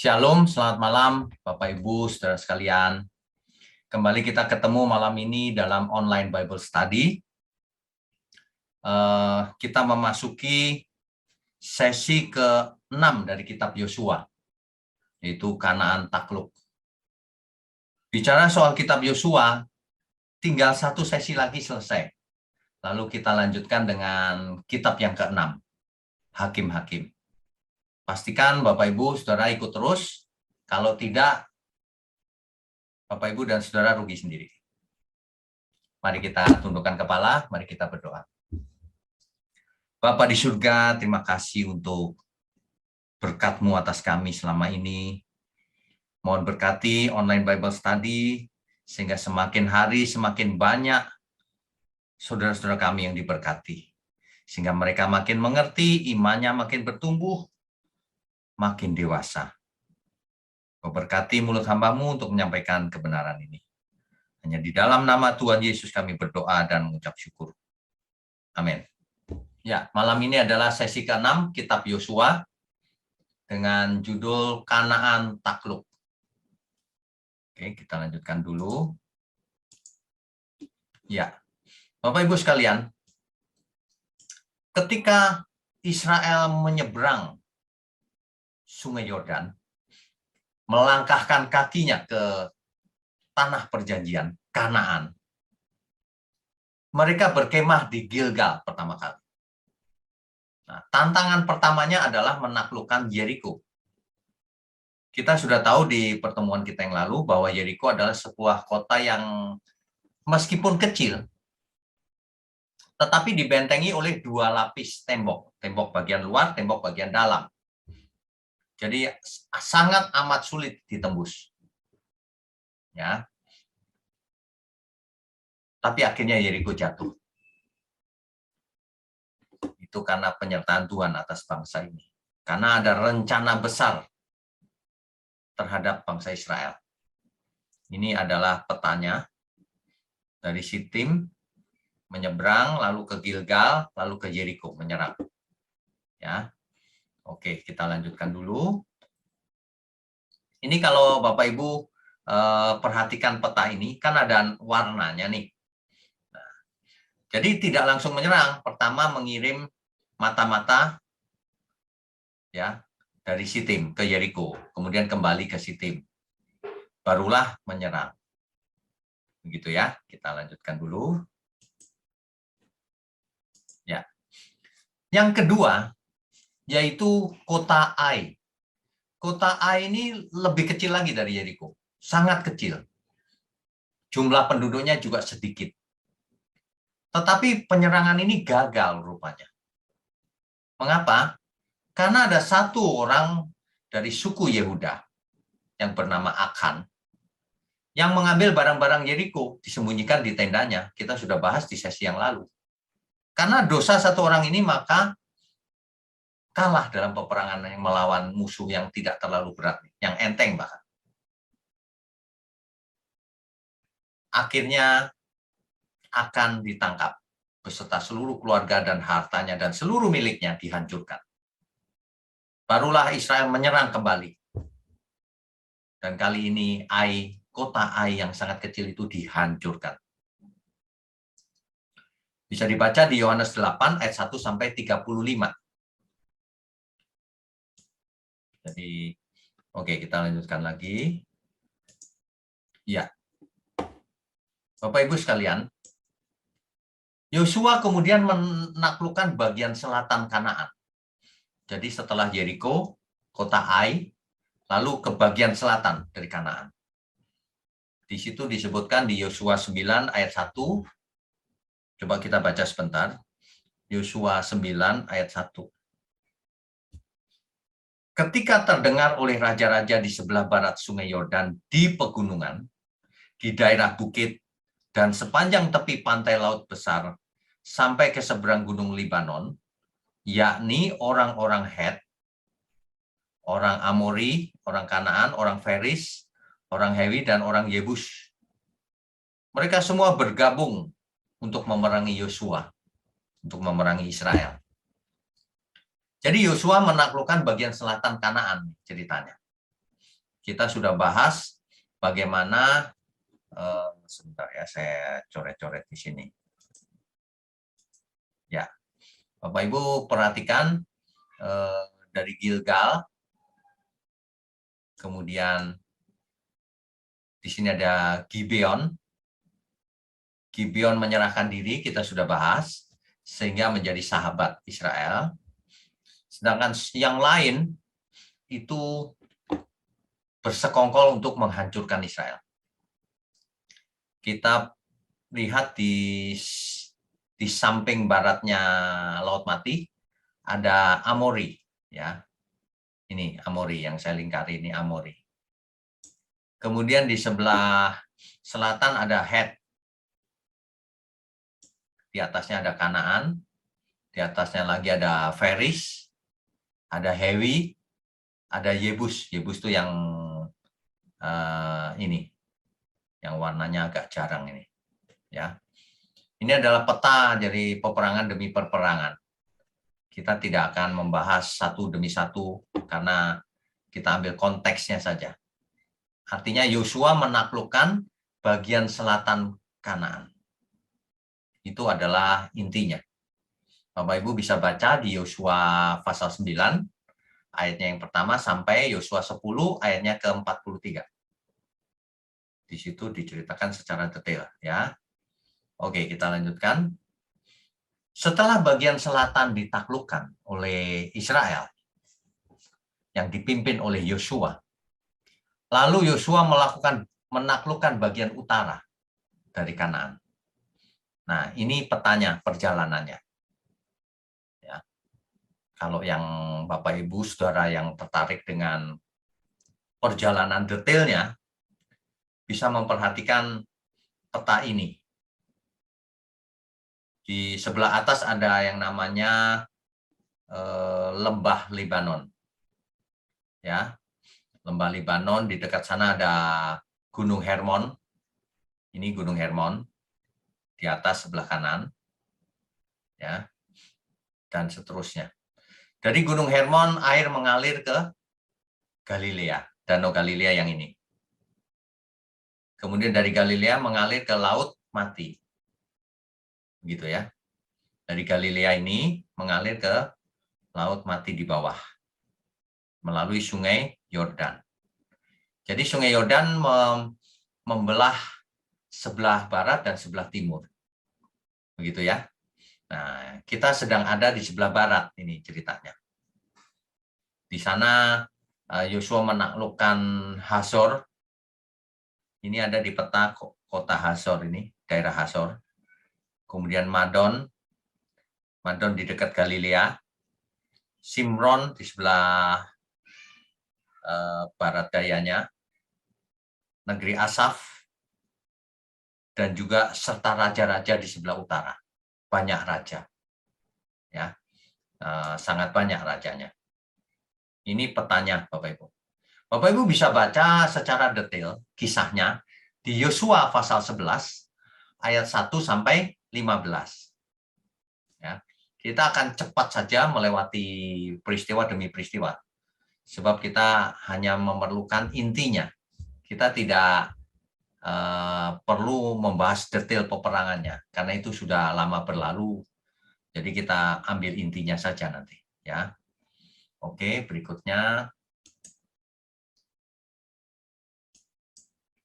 Shalom, selamat malam Bapak Ibu, saudara sekalian. Kembali kita ketemu malam ini dalam online Bible Study. Kita memasuki sesi ke-6 dari kitab Yosua, yaitu Kanaan Takluk. Bicara soal kitab Yosua, tinggal satu sesi lagi selesai. Lalu kita lanjutkan dengan kitab yang ke-6, Hakim-Hakim. Pastikan Bapak Ibu, saudara ikut terus. Kalau tidak, Bapak Ibu dan saudara rugi sendiri. Mari kita tundukkan kepala, mari kita berdoa. Bapa di surga, terima kasih untuk berkat-Mu atas kami selama ini. Mohon berkati online Bible Study, sehingga semakin hari semakin banyak saudara-saudara kami yang diberkati. Sehingga mereka makin mengerti, imannya makin bertumbuh, makin dewasa. Berkati mulut hamba-Mu untuk menyampaikan kebenaran ini. Hanya di dalam nama Tuhan Yesus kami berdoa dan mengucap syukur. Amin. Ya, malam ini adalah sesi ke-6 kitab Yosua dengan judul Kanaan Takluk. Oke, kita lanjutkan dulu. Ya, Bapak Ibu sekalian, ketika Israel menyeberang Sungai Yordan, melangkahkan kakinya ke tanah perjanjian, Kanaan, mereka berkemah di Gilgal pertama kali. Nah, tantangan pertamanya adalah menaklukkan Yeriko. Kita sudah tahu di pertemuan kita yang lalu bahwa Yeriko adalah sebuah kota yang meskipun kecil, tetapi dibentengi oleh dua lapis tembok. Tembok bagian luar, tembok bagian dalam. Jadi sangat amat sulit ditembus. Ya. Tapi akhirnya Yeriko jatuh. Itu karena penyertaan Tuhan atas bangsa ini. Karena ada rencana besar terhadap bangsa Israel. Ini adalah petanya dari Sitim menyeberang, lalu ke Gilgal, lalu ke Yeriko menyerang. Ya, oke, kita lanjutkan dulu. Ini kalau Bapak Ibu perhatikan peta ini, kan ada warnanya nih. Nah, jadi tidak langsung menyerang. Pertama mengirim mata-mata ya dari Sitim ke Yeriko, kemudian kembali ke Sitim, barulah menyerang. Begitu ya, kita lanjutkan dulu. Ya, yang kedua yaitu kota Ai. Kota Ai ini lebih kecil lagi dari Yeriko, sangat kecil. Jumlah penduduknya juga sedikit. Tetapi penyerangan ini gagal rupanya. Mengapa? Karena ada satu orang dari suku Yehuda yang bernama Akan yang mengambil barang-barang Yeriko, disembunyikan di tendanya. Kita sudah bahas di sesi yang lalu. Karena dosa satu orang ini, maka kalah dalam peperangan yang melawan musuh yang tidak terlalu berat, yang enteng bahkan. Akhirnya akan ditangkap beserta seluruh keluarga dan hartanya dan seluruh miliknya dihancurkan. Barulah Israel menyerang kembali. Dan kali ini Ai, kota Ai yang sangat kecil itu dihancurkan. Bisa dibaca di Yohanes 8 ayat 1 sampai 35. Jadi, oke, kita lanjutkan lagi. Ya. Bapak Ibu sekalian, Yosua kemudian menaklukkan bagian selatan Kanaan. Jadi setelah Yeriko, kota Ai, lalu ke bagian selatan dari Kanaan. Di situ disebutkan di Yosua 9 ayat 1. Coba kita baca sebentar. Yosua 9 ayat 1. Ketika terdengar oleh raja-raja di sebelah barat Sungai Yordan di pegunungan, di daerah bukit, dan sepanjang tepi pantai laut besar, sampai ke seberang gunung Libanon, yakni orang-orang Het, orang Amori, orang Kanaan, orang Feris, orang Hewi, dan orang Yebus. Mereka semua bergabung untuk memerangi Yosua, untuk memerangi Israel. Jadi Yosua menaklukkan bagian selatan Kanaan ceritanya. kita sudah bahas bagaimana, sebentar ya, saya coret-coret di sini. Ya, Bapak Ibu perhatikan dari Gilgal, kemudian di sini ada Gibeon. Gibeon menyerahkan diri, kita sudah bahas, sehingga menjadi sahabat Israel. Sedangkan yang lain itu bersekongkol untuk menghancurkan Israel. Kita lihat di samping baratnya Laut Mati ada Amori, ya. Ini Amori yang saya lingkari, ini Amori. Kemudian di sebelah selatan ada Het. Di atasnya ada Kanaan, di atasnya lagi ada Feris, ada Hewi, ada Yebus. Yebus itu yang ini, yang warnanya agak jarang ini, ya. Ini adalah peta dari peperangan demi peperangan. Kita tidak akan membahas satu demi satu karena kita ambil konteksnya saja. Artinya Yosua menaklukkan bagian selatan Kanaan. Itu adalah intinya. Bapak Ibu bisa baca di Yosua pasal 9 ayatnya yang pertama sampai Yosua 10 ayatnya ke-43. Di situ diceritakan secara detail, ya. Oke, kita lanjutkan. Setelah bagian selatan ditaklukkan oleh Israel yang dipimpin oleh Yosua, lalu Yosua menaklukkan bagian utara dari Kanaan. Nah, ini petanya, perjalanannya. Ya. Kalau yang Bapak Ibu Saudara yang tertarik dengan perjalanan detailnya, bisa memperhatikan peta ini. Di sebelah atas ada yang namanya Lembah Libanon. Ya, Lembah Libanon, di dekat sana ada Gunung Hermon. Ini Gunung Hermon di atas sebelah kanan. Ya. Dan seterusnya. Dari Gunung Hermon air mengalir ke Galilea, Danau Galilea yang ini. Kemudian dari Galilea mengalir ke Laut Mati. Begitu ya. Dari Galilea ini mengalir ke Laut Mati di bawah melalui Sungai Yordan. Jadi Sungai Yordan membelah sebelah barat dan sebelah timur. Begitu ya. Nah, kita sedang ada di sebelah barat ini ceritanya. Di sana Yosua menaklukkan Hazor. Ini ada di peta kota Hazor ini, daerah Hazor. Kemudian Madon di dekat Galilea. Simron di sebelah barat dayanya. Negeri Asaf. Dan juga serta raja-raja di sebelah utara. Banyak raja. Ya, sangat banyak rajanya. Ini petanya, Bapak Ibu. Bapak Ibu bisa baca secara detail kisahnya di Yosua pasal 11 ayat 1 sampai 15. Ya. Kita akan cepat saja melewati peristiwa demi peristiwa. Sebab kita hanya memerlukan intinya. Kita tidak perlu membahas detail peperangannya karena itu sudah lama berlalu. Jadi kita ambil intinya saja nanti, ya. Oke, berikutnya.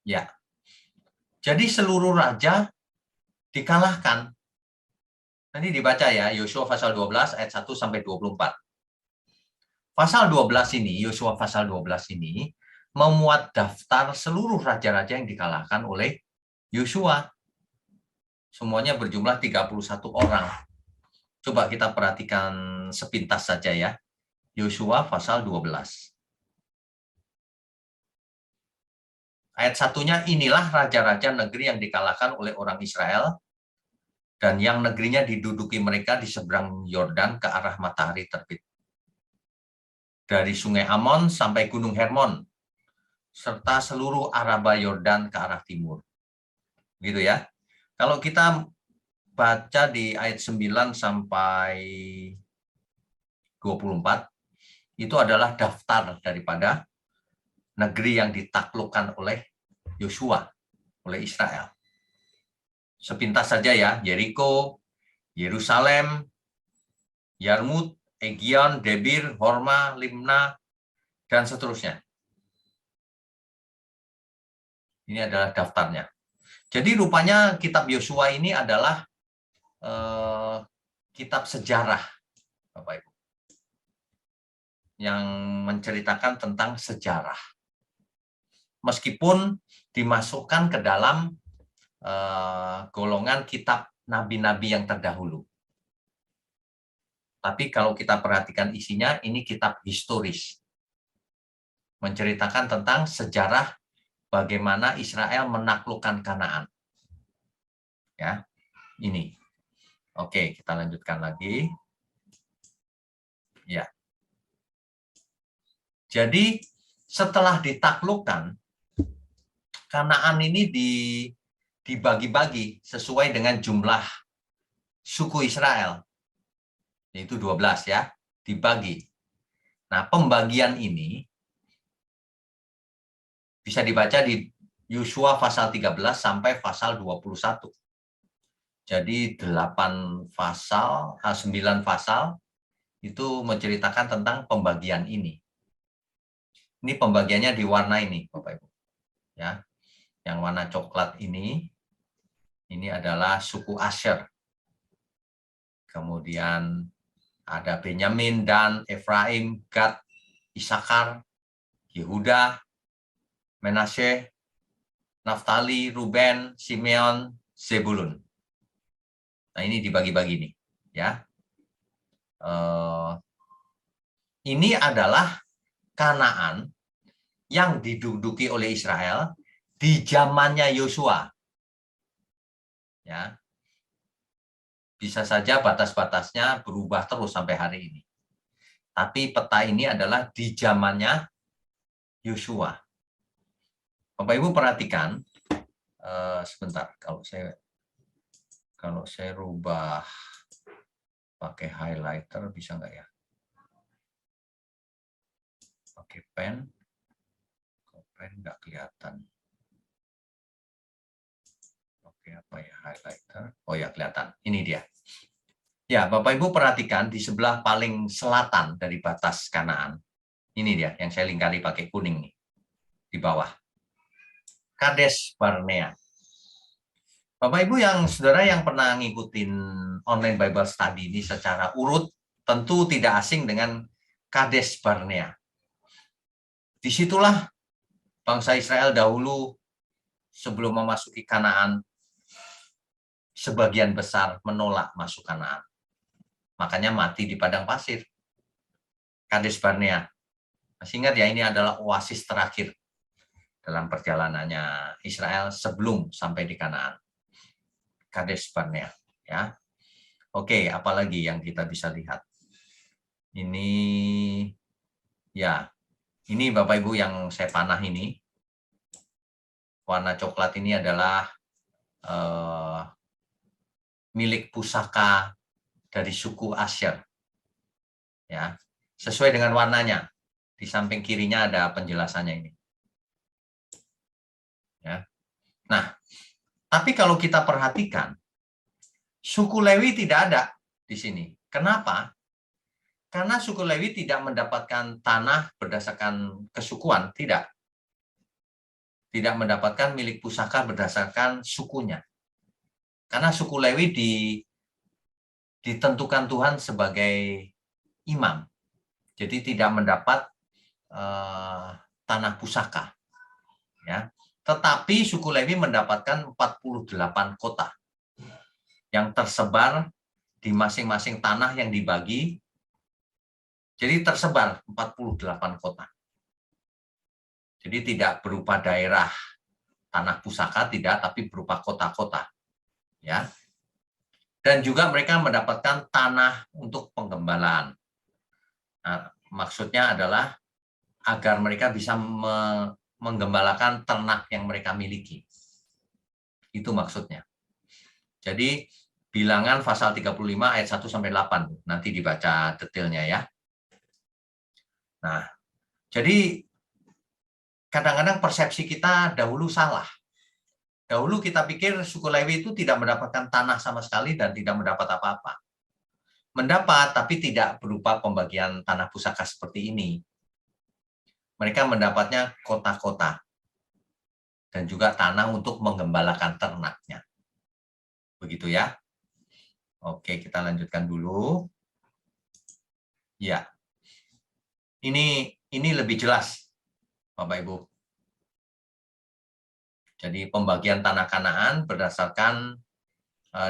Ya. Jadi seluruh raja dikalahkan. Nanti dibaca ya, Yosua pasal 12 ayat 1 sampai 24. Pasal 12 ini, Yosua pasal 12 ini memuat daftar seluruh raja-raja yang dikalahkan oleh Yosua. Semuanya berjumlah 31 orang. Coba kita perhatikan sepintas saja ya. Yosua pasal 12. Ayat 1-nya, inilah raja-raja negeri yang dikalahkan oleh orang Israel dan yang negerinya diduduki mereka di seberang Yordan ke arah matahari terbit. Dari Sungai Amon sampai Gunung Hermon, serta seluruh Araba Yordan ke arah timur. Gitu ya. Kalau kita baca di ayat 9 sampai 24, itu adalah daftar daripada negeri yang ditaklukkan oleh Yosua, oleh Israel. Sepintas saja ya, Yeriko, Yerusalem, Yarmut, Egion, Debir, Horma, Limna, dan seterusnya. Ini adalah daftarnya. Jadi rupanya kitab Yosua ini adalah kitab sejarah, Bapak Ibu, yang menceritakan tentang sejarah. Meskipun dimasukkan ke dalam golongan kitab nabi-nabi yang terdahulu. Tapi kalau kita perhatikan isinya, ini kitab historis. Menceritakan tentang sejarah bagaimana Israel menaklukkan Kanaan. Ya, ini. Oke, kita lanjutkan lagi. Ya. Jadi setelah ditaklukkan, Kanaan ini dibagi-bagi sesuai dengan jumlah suku Israel. Yaitu 12 ya, dibagi. Nah, pembagian ini bisa dibaca di Yosua pasal 13 sampai pasal 21. Jadi 9 pasal itu menceritakan tentang pembagian ini. Ini pembagiannya di warna ini, Bapak Ibu. Ya. Yang warna coklat ini adalah suku Asher. Kemudian ada Benyamin, Dan, Efraim, Gad, Isakar, Yehuda, Menashe, Naftali, Ruben, Simeon, Zebulun. Nah, ini dibagi-bagi nih, ya. Ini adalah Kanaan yang diduduki oleh Israel di zamannya Yosua. Ya. Bisa saja batas-batasnya berubah terus sampai hari ini. Tapi peta ini adalah di zamannya Yosua. Bapak Ibu perhatikan, sebentar, kalau saya rubah pakai highlighter bisa nggak ya? Pakai pen nggak kelihatan. Oke, apa ya highlighter? Oh ya, kelihatan. Ini dia. Ya, Bapak Ibu perhatikan di sebelah paling selatan dari batas Kanaan. Ini dia yang saya lingkari pakai kuning nih. Di bawah. Kades Barnea. Bapak Ibu saudara yang pernah ngikutin online Bible Study ini secara urut, tentu tidak asing dengan Kades Barnea. Disitulah bangsa Israel dahulu sebelum memasuki Kanaan, sebagian besar menolak masuk Kanaan. Makanya mati di padang pasir. Kades Barnea. Masih ingat ya, ini adalah oasis terakhir dalam perjalanannya Israel sebelum sampai di Kanaan. Kades Barnea. Ya. Oke, apalagi yang kita bisa lihat? Ini, ya, ini Bapak Ibu yang saya panah ini. Warna coklat ini adalah milik pusaka dari suku Asher. Ya, sesuai dengan warnanya. Di samping kirinya ada penjelasannya ini. Ya. Nah, tapi kalau kita perhatikan, suku Lewi tidak ada di sini. Kenapa? Karena suku Lewi tidak mendapatkan tanah berdasarkan kesukuan, tidak. Tidak mendapatkan milik pusaka berdasarkan sukunya. Karena suku Lewi ditentukan Tuhan sebagai imam. Jadi tidak mendapat tanah pusaka. Ya. Tetapi suku Lewi mendapatkan 48 kota yang tersebar di masing-masing tanah yang dibagi. Jadi tersebar 48 kota. Jadi tidak berupa daerah tanah pusaka, tidak, tapi berupa kota-kota. Ya. Dan juga mereka mendapatkan tanah untuk penggembalaan. Nah, maksudnya adalah agar mereka bisa menggembalakan ternak yang mereka miliki. Itu maksudnya. Jadi Bilangan pasal 35 ayat 1 sampai 8 nanti dibaca detailnya ya. Nah, jadi kadang-kadang persepsi kita dahulu salah. Dahulu kita pikir suku Lewi itu tidak mendapatkan tanah sama sekali dan tidak mendapat apa-apa. Mendapat, tapi tidak berupa pembagian tanah pusaka seperti ini. Mereka mendapatnya kota-kota dan juga tanah untuk menggembalakan ternaknya. Begitu ya. Oke, kita lanjutkan dulu. Ya. Ini lebih jelas, Bapak Ibu. Jadi pembagian tanah Kanaan berdasarkan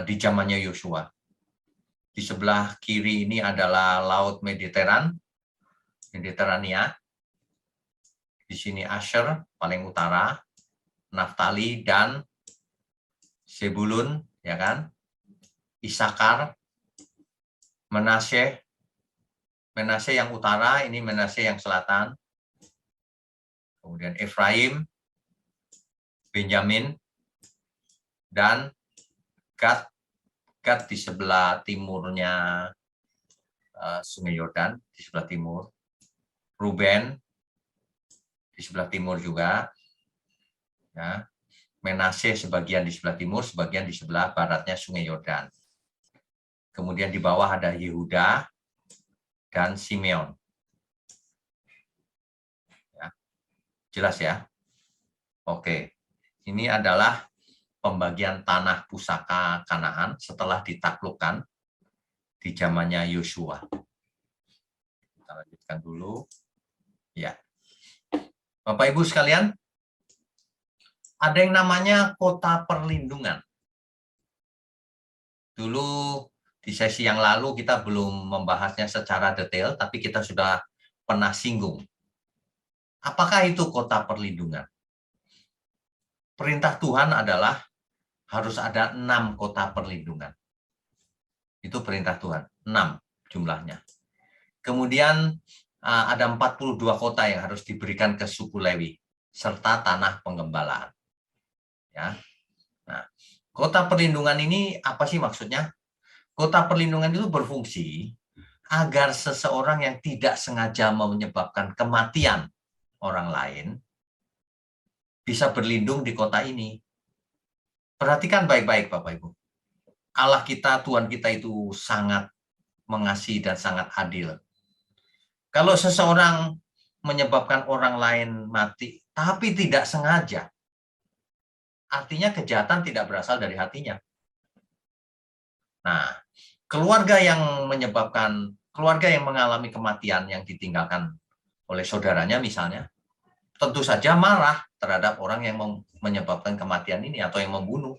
di zamannya Yosua. Di sebelah kiri ini adalah Laut Mediterania. Di sini Asher paling utara, Naftali dan Zebulun, ya kan? Isakar, Manasye yang utara, ini Manasye yang selatan. Kemudian Efraim, Benyamin, dan Gad. Gad di sebelah timurnya Sungai Yordan, di sebelah timur. Ruben di sebelah timur juga. Ya. Manasye sebagian di sebelah timur, sebagian di sebelah baratnya Sungai Yordan. Kemudian di bawah ada Yehuda dan Simeon. Ya. Jelas ya? Oke. Ini adalah pembagian tanah pusaka Kanaan setelah ditaklukkan di zamannya Yosua. Kita lanjutkan dulu. Ya. Bapak Ibu sekalian, ada yang namanya kota perlindungan. Dulu di sesi yang lalu kita belum membahasnya secara detail, tapi kita sudah pernah singgung. Apakah itu kota perlindungan? Perintah Tuhan adalah harus ada 6 kota perlindungan. Itu perintah Tuhan, 6 jumlahnya. Kemudian ada 42 kota yang harus diberikan ke suku Lewi, serta tanah penggembalaan. Ya. Nah, kota perlindungan ini apa sih maksudnya? Kota perlindungan itu berfungsi agar seseorang yang tidak sengaja menyebabkan kematian orang lain bisa berlindung di kota ini. Perhatikan baik-baik Bapak Ibu. Allah kita, Tuhan kita itu sangat mengasihi dan sangat adil. Kalau seseorang menyebabkan orang lain mati, tapi tidak sengaja, artinya kejahatan tidak berasal dari hatinya. Nah, keluarga yang mengalami kematian yang ditinggalkan oleh saudaranya misalnya, tentu saja marah terhadap orang yang menyebabkan kematian ini atau yang membunuh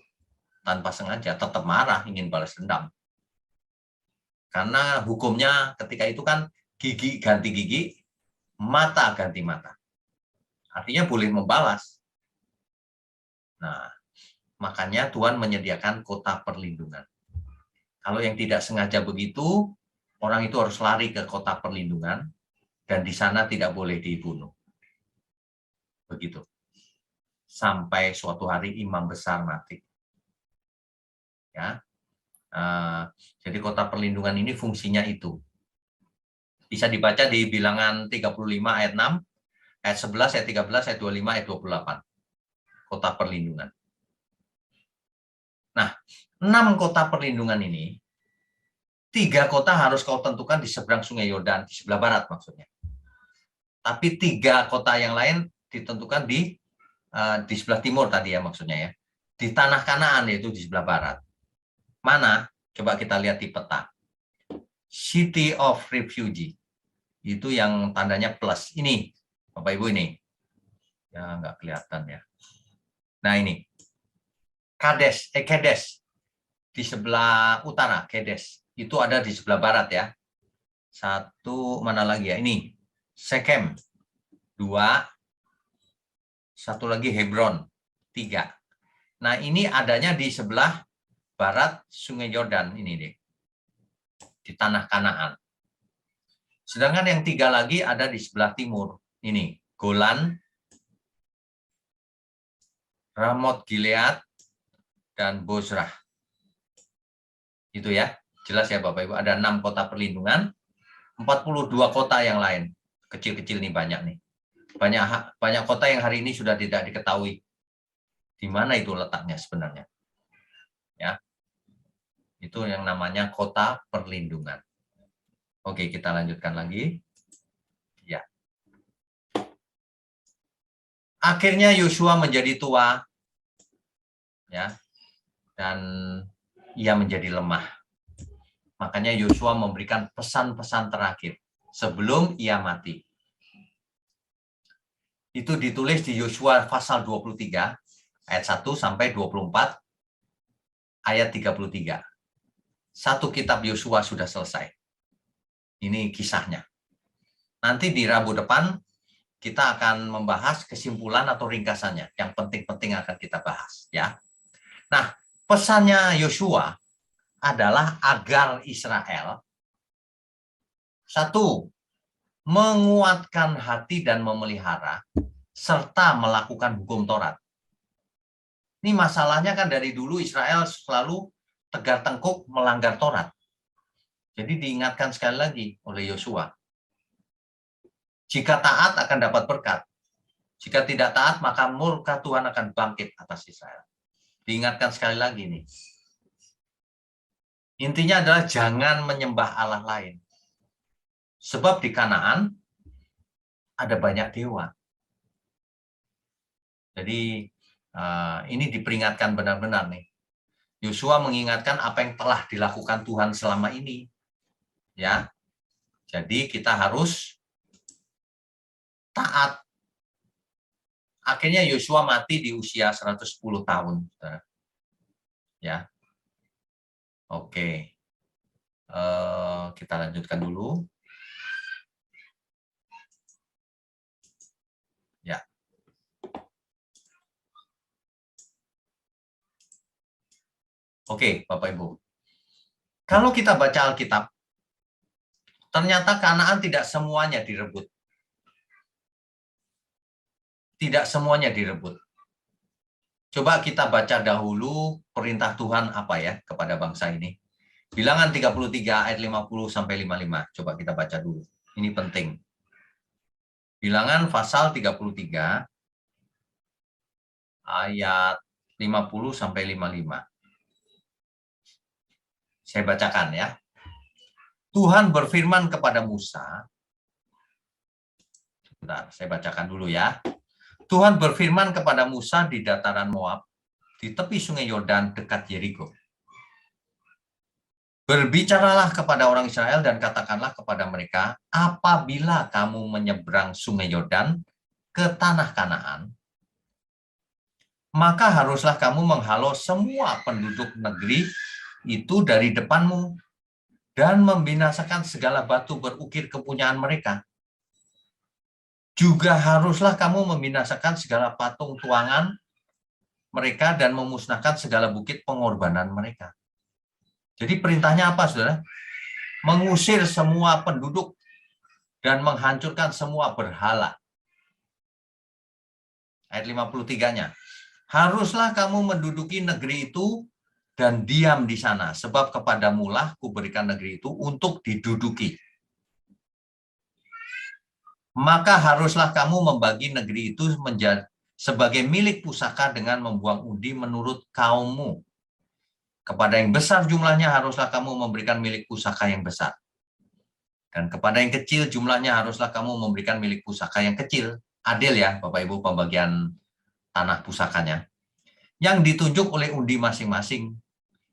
tanpa sengaja, tetap marah, ingin balas dendam. Karena hukumnya ketika itu kan gigi ganti gigi, mata ganti mata. Artinya boleh membalas. Nah, makanya Tuhan menyediakan kota perlindungan. Kalau yang tidak sengaja begitu, orang itu harus lari ke kota perlindungan dan di sana tidak boleh dibunuh. Begitu. Sampai suatu hari imam besar mati. Ya. Jadi kota perlindungan ini fungsinya itu. Bisa dibaca di Bilangan 35 ayat 6, ayat 11, ayat 13, ayat 25, ayat 28. Kota perlindungan. Nah, 6 kota perlindungan ini, 3 kota harus kau tentukan di seberang Sungai Yordan, di sebelah barat maksudnya. Tapi 3 kota yang lain ditentukan di sebelah timur tadi ya maksudnya ya. Di tanah Kanaan yaitu di sebelah barat. Mana? Coba kita lihat di peta. City of Refuge. Itu yang tandanya plus. Ini, Bapak Ibu ini. Ya, nggak kelihatan ya. Nah ini. Kedes. Di sebelah utara, Kedes. Itu ada di sebelah barat ya. 1, mana lagi ya? Ini. Shechem. 2. 1 lagi Hebron. 3. Nah ini adanya di sebelah barat Sungai Yordan ini deh, di tanah Kanaan. Sedangkan yang 3 lagi ada di sebelah timur, ini Golan, Ramot Gilead, dan Bozrah. Itu ya, jelas ya Bapak Ibu. Ada 6 kota perlindungan, 42 kota yang lain, kecil-kecil nih banyak nih. Banyak kota yang hari ini sudah tidak diketahui di mana itu letaknya sebenarnya. Ya. Itu yang namanya kota perlindungan. Oke, kita lanjutkan lagi. Ya. Akhirnya Yosua menjadi tua, ya, dan ia menjadi lemah. Makanya Yosua memberikan pesan-pesan terakhir sebelum ia mati. Itu ditulis di Yosua pasal 23 ayat 1 sampai 24 ayat 33. Satu kitab Yosua sudah selesai. Ini kisahnya. Nanti di Rabu depan kita akan membahas kesimpulan atau ringkasannya. Yang penting-penting akan kita bahas, ya. Nah, pesannya Yosua adalah agar Israel satu, menguatkan hati dan memelihara serta melakukan hukum Taurat. Ini masalahnya kan dari dulu Israel selalu tegar tengkuk melanggar Taurat. Jadi diingatkan sekali lagi oleh Yosua. Jika taat akan dapat berkat. Jika tidak taat maka murka Tuhan akan bangkit atas Israel. Diingatkan sekali lagi nih. Intinya adalah jangan menyembah Allah lain. Sebab di Kanaan ada banyak dewa. Jadi ini diperingatkan benar-benar nih. Yosua mengingatkan apa yang telah dilakukan Tuhan selama ini. Ya. Jadi kita harus taat. Akhirnya Yosua mati di usia 110 tahun. Ya. Oke. Kita lanjutkan dulu. Ya. Oke, Bapak Ibu. Kalau kita baca Alkitab, ternyata Kanaan tidak semuanya direbut. Tidak semuanya direbut. Coba kita baca dahulu perintah Tuhan apa ya kepada bangsa ini. Bilangan 33 ayat 50 sampai 55. Coba kita baca dulu. Ini penting. Bilangan pasal 33 ayat 50 sampai 55. Saya bacakan ya. Tuhan berfirman kepada Musa. Sebentar, saya bacakan dulu ya. Tuhan berfirman kepada Musa di dataran Moab, di tepi sungai Yordan dekat Yeriko. Berbicaralah kepada orang Israel dan katakanlah kepada mereka, apabila kamu menyeberang sungai Yordan ke tanah Kanaan, maka haruslah kamu menghalau semua penduduk negeri itu dari depanmu dan membinasakan segala batu berukir kepunyaan mereka. Juga haruslah kamu membinasakan segala patung tuangan mereka dan memusnahkan segala bukit pengorbanan mereka. Jadi perintahnya apa, saudara? Mengusir semua penduduk dan menghancurkan semua berhala. Ayat 53-nya. Haruslah kamu menduduki negeri itu dan diam di sana, sebab kepadamulah kuberikan negeri itu untuk diduduki. Maka haruslah kamu membagi negeri itu menjadi sebagai milik pusaka dengan membuang undi menurut kaummu. Kepada yang besar jumlahnya haruslah kamu memberikan milik pusaka yang besar. Dan kepada yang kecil jumlahnya haruslah kamu memberikan milik pusaka yang kecil. Adil ya Bapak Ibu pembagian tanah pusakanya. Yang ditunjuk oleh undi masing-masing.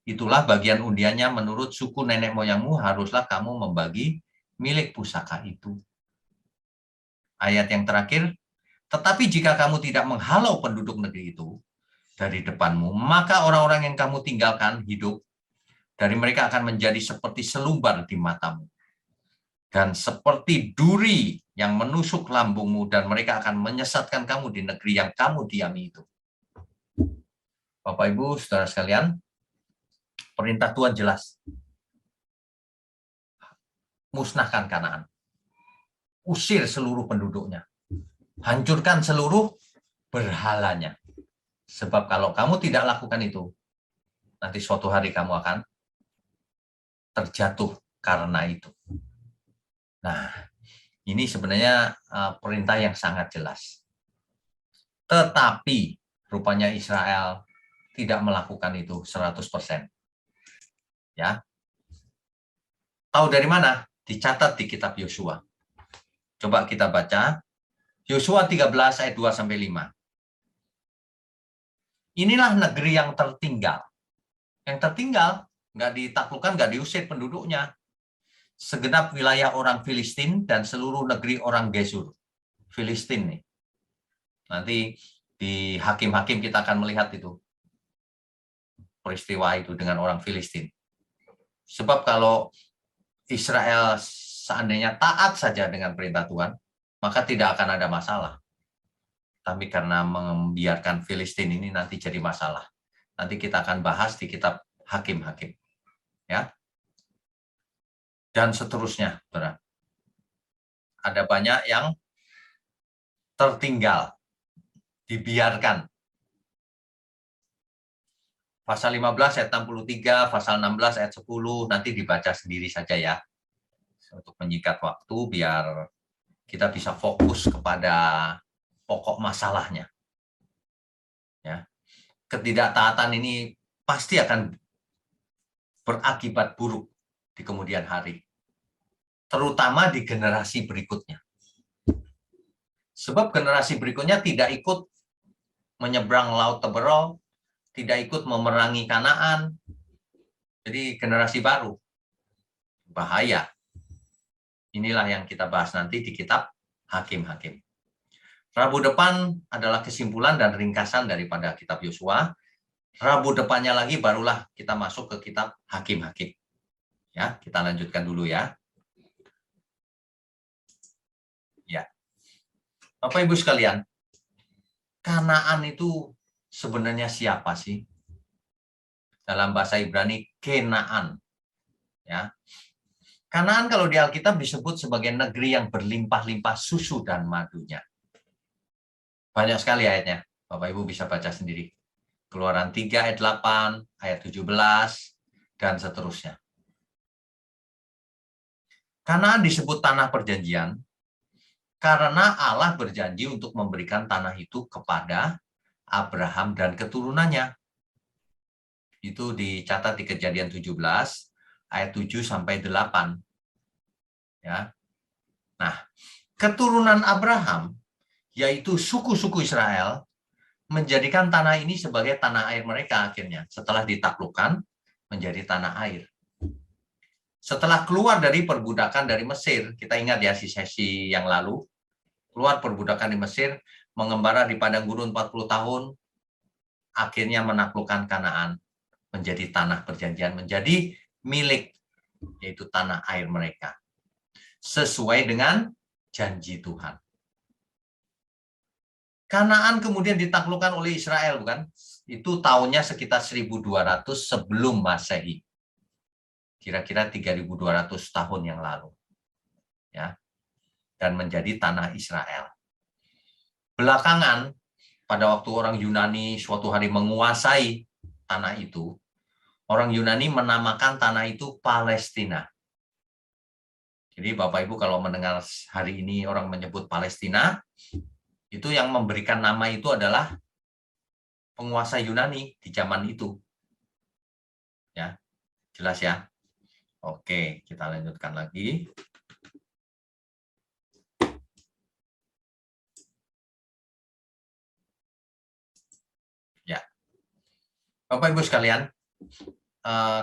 Itulah bagian undiannya menurut suku nenek moyangmu haruslah kamu membagi milik pusaka itu. Ayat yang terakhir, tetapi jika kamu tidak menghalau penduduk negeri itu dari depanmu, maka orang-orang yang kamu tinggalkan hidup dari mereka akan menjadi seperti selumbar di matamu. Dan seperti duri yang menusuk lambungmu dan mereka akan menyesatkan kamu di negeri yang kamu diami itu. Bapak Ibu, saudara sekalian, perintah Tuhan jelas. Musnahkan Kanaan. Usir seluruh penduduknya. Hancurkan seluruh berhalanya. Sebab kalau kamu tidak lakukan itu, nanti suatu hari kamu akan terjatuh karena itu. Nah, Ini sebenarnya perintah yang sangat jelas. Tetapi rupanya Israel tidak melakukan itu 100%. Ya. Tahu dari mana? Dicatat di kitab Yosua. Coba kita baca Yosua 13 ayat 2 sampai 5. Inilah negeri yang tertinggal. Yang tertinggal nggak ditaklukkan, nggak diusir penduduknya. Segenap wilayah orang Filistin dan seluruh negeri orang Gesur. Filistin nih. Nanti di Hakim-Hakim kita akan melihat itu. Peristiwa itu dengan orang Filistin. Sebab kalau Israel seandainya taat saja dengan perintah Tuhan, maka tidak akan ada masalah. Tapi karena membiarkan Filistin ini nanti jadi masalah. Nanti kita akan bahas di kitab Hakim-Hakim. Ya. Dan seterusnya, saudara. Ada banyak yang tertinggal, dibiarkan. Pasal 15 ayat 63, pasal 16 ayat 10, nanti dibaca sendiri saja ya. Untuk menyingkat waktu, biar kita bisa fokus kepada pokok masalahnya. Ya. Ketidaktaatan ini pasti akan berakibat buruk di kemudian hari. Terutama di generasi berikutnya. Sebab generasi berikutnya tidak ikut menyeberang Laut Teberau, tidak ikut memerangi Kanaan. Jadi generasi baru. Bahaya. Inilah yang kita bahas nanti di kitab Hakim-Hakim. Rabu depan adalah kesimpulan dan ringkasan daripada kitab Yosua. Rabu depannya lagi barulah kita masuk ke kitab Hakim-Hakim. Ya, kita lanjutkan dulu ya. Ya. Bapak Ibu sekalian, Kanaan itu sebenarnya siapa sih? Dalam bahasa Ibrani, Kenaan. Ya. Kanaan kalau di Alkitab disebut sebagai negeri yang berlimpah-limpah susu dan madunya. Banyak sekali ayatnya. Bapak Ibu bisa baca sendiri. Keluaran 3 ayat 8, ayat 17, dan seterusnya. Kanaan disebut tanah perjanjian karena Allah berjanji untuk memberikan tanah itu kepada Abraham dan keturunannya. Itu dicatat di Kejadian 17 ayat 7 sampai 8. Ya. Nah, keturunan Abraham yaitu suku-suku Israel menjadikan tanah ini sebagai tanah air mereka akhirnya setelah ditaklukkan menjadi tanah air. Setelah keluar dari perbudakan dari Mesir, kita ingat ya si sesi yang lalu, keluar perbudakan di Mesir, mengembara di padang gurun 40 tahun, akhirnya menaklukkan Kanaan, menjadi tanah perjanjian, menjadi milik, yaitu tanah air mereka. Sesuai dengan janji Tuhan. Kanaan kemudian ditaklukkan oleh Israel, bukan? Itu tahunnya sekitar 1200 sebelum Masehi. Kira-kira 3200 tahun yang lalu. Ya. Dan menjadi tanah Israel. Belakangan, pada waktu orang Yunani suatu hari menguasai tanah itu, orang Yunani menamakan tanah itu Palestina. Jadi Bapak Ibu kalau mendengar hari ini orang menyebut Palestina, itu yang memberikan nama itu adalah penguasa Yunani di zaman itu. Ya, jelas ya? Oke, kita lanjutkan lagi. Ya, Bapak Ibu sekalian,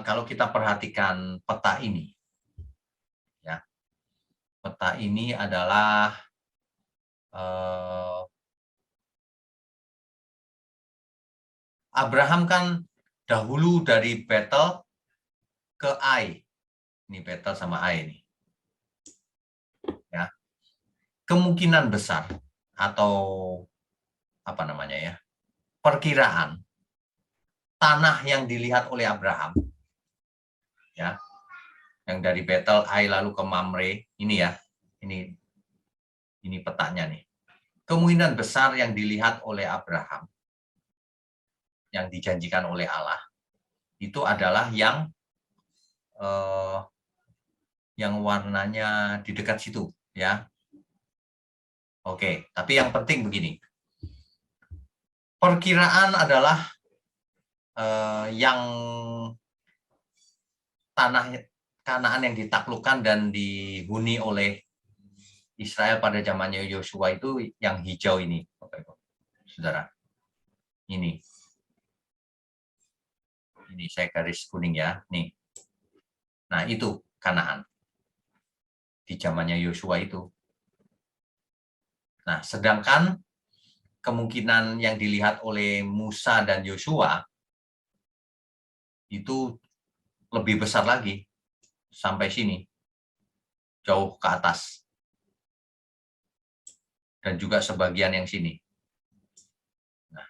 kalau kita perhatikan peta ini, ya, peta ini adalah Abraham kan dahulu dari Betel ke Ai. Ini Betel sama Ai ini. Ya. Kemungkinan besar atau apa namanya ya? Perkiraan tanah yang dilihat oleh Abraham ya. Yang dari Betel Ai lalu ke Mamre, ini ya. Ini petanya nih. Kemungkinan besar yang dilihat oleh Abraham yang dijanjikan oleh Allah itu adalah yang warnanya di dekat situ ya, Oke, tapi yang penting begini. Perkiraan adalah yang tanah Kanaan yang ditaklukkan dan dihuni oleh Israel pada zamannya Yosua itu yang hijau ini, Bapak Ibu. Saudara. Ini saya garis kuning ya, nih. Nah, itu Kanaan di zamannya Yosua itu. Nah, sedangkan kemungkinan yang dilihat oleh Musa dan Yosua itu lebih besar lagi sampai sini, jauh ke atas. Dan juga sebagian yang sini. Nah,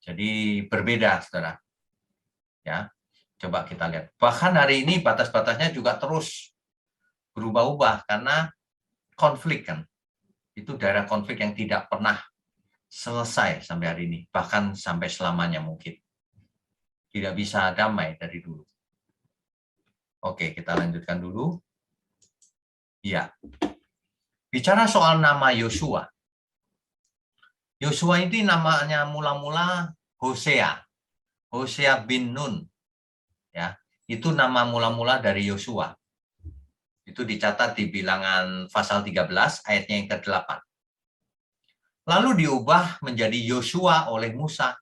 jadi berbeda, saudara. Ya, coba kita lihat. Bahkan hari ini batas-batasnya juga terus berubah-ubah karena konflik kan. Itu daerah konflik yang tidak pernah selesai sampai hari ini, bahkan sampai selamanya mungkin. Tidak bisa damai dari dulu. Oke, kita lanjutkan dulu. Ya. Bicara soal nama Yosua. Yosua ini namanya mula-mula Hosea. Hosea bin Nun. Ya, itu nama mula-mula dari Yosua. Itu dicatat di Bilangan pasal 13 ayatnya yang ke-8. Lalu diubah menjadi Yosua oleh Musa.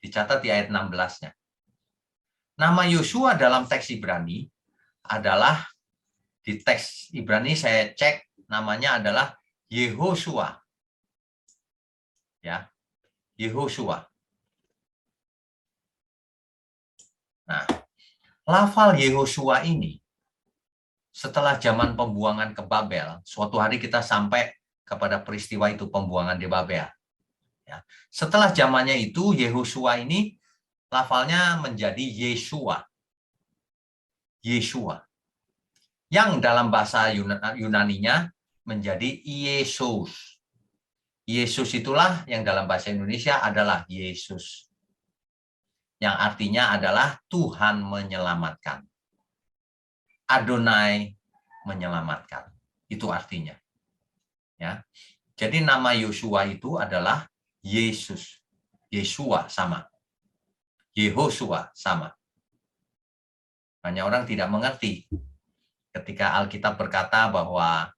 Dicatat di ayat 16-nya. Nama Yosua dalam teks Ibrani adalah, di teks Ibrani saya cek namanya adalah Yehosua. Ya, Yehosua. Nah, lafal Yehosua ini setelah zaman pembuangan ke Babel, suatu hari kita sampai kepada peristiwa itu, pembuangan di Babel. Ya. Setelah zamannya itu, Yehosua ini lafalnya menjadi Yeshua. Yeshua. Yang dalam bahasa Yunaninya menjadi Yesus. Yesus itulah yang dalam bahasa Indonesia adalah Yesus. Yang artinya adalah Tuhan menyelamatkan. Adonai menyelamatkan. Itu artinya. Ya. Jadi nama Yosua itu adalah Yesus. Yeshua sama. Yehosua sama. Banyak orang tidak mengerti ketika Alkitab berkata bahwa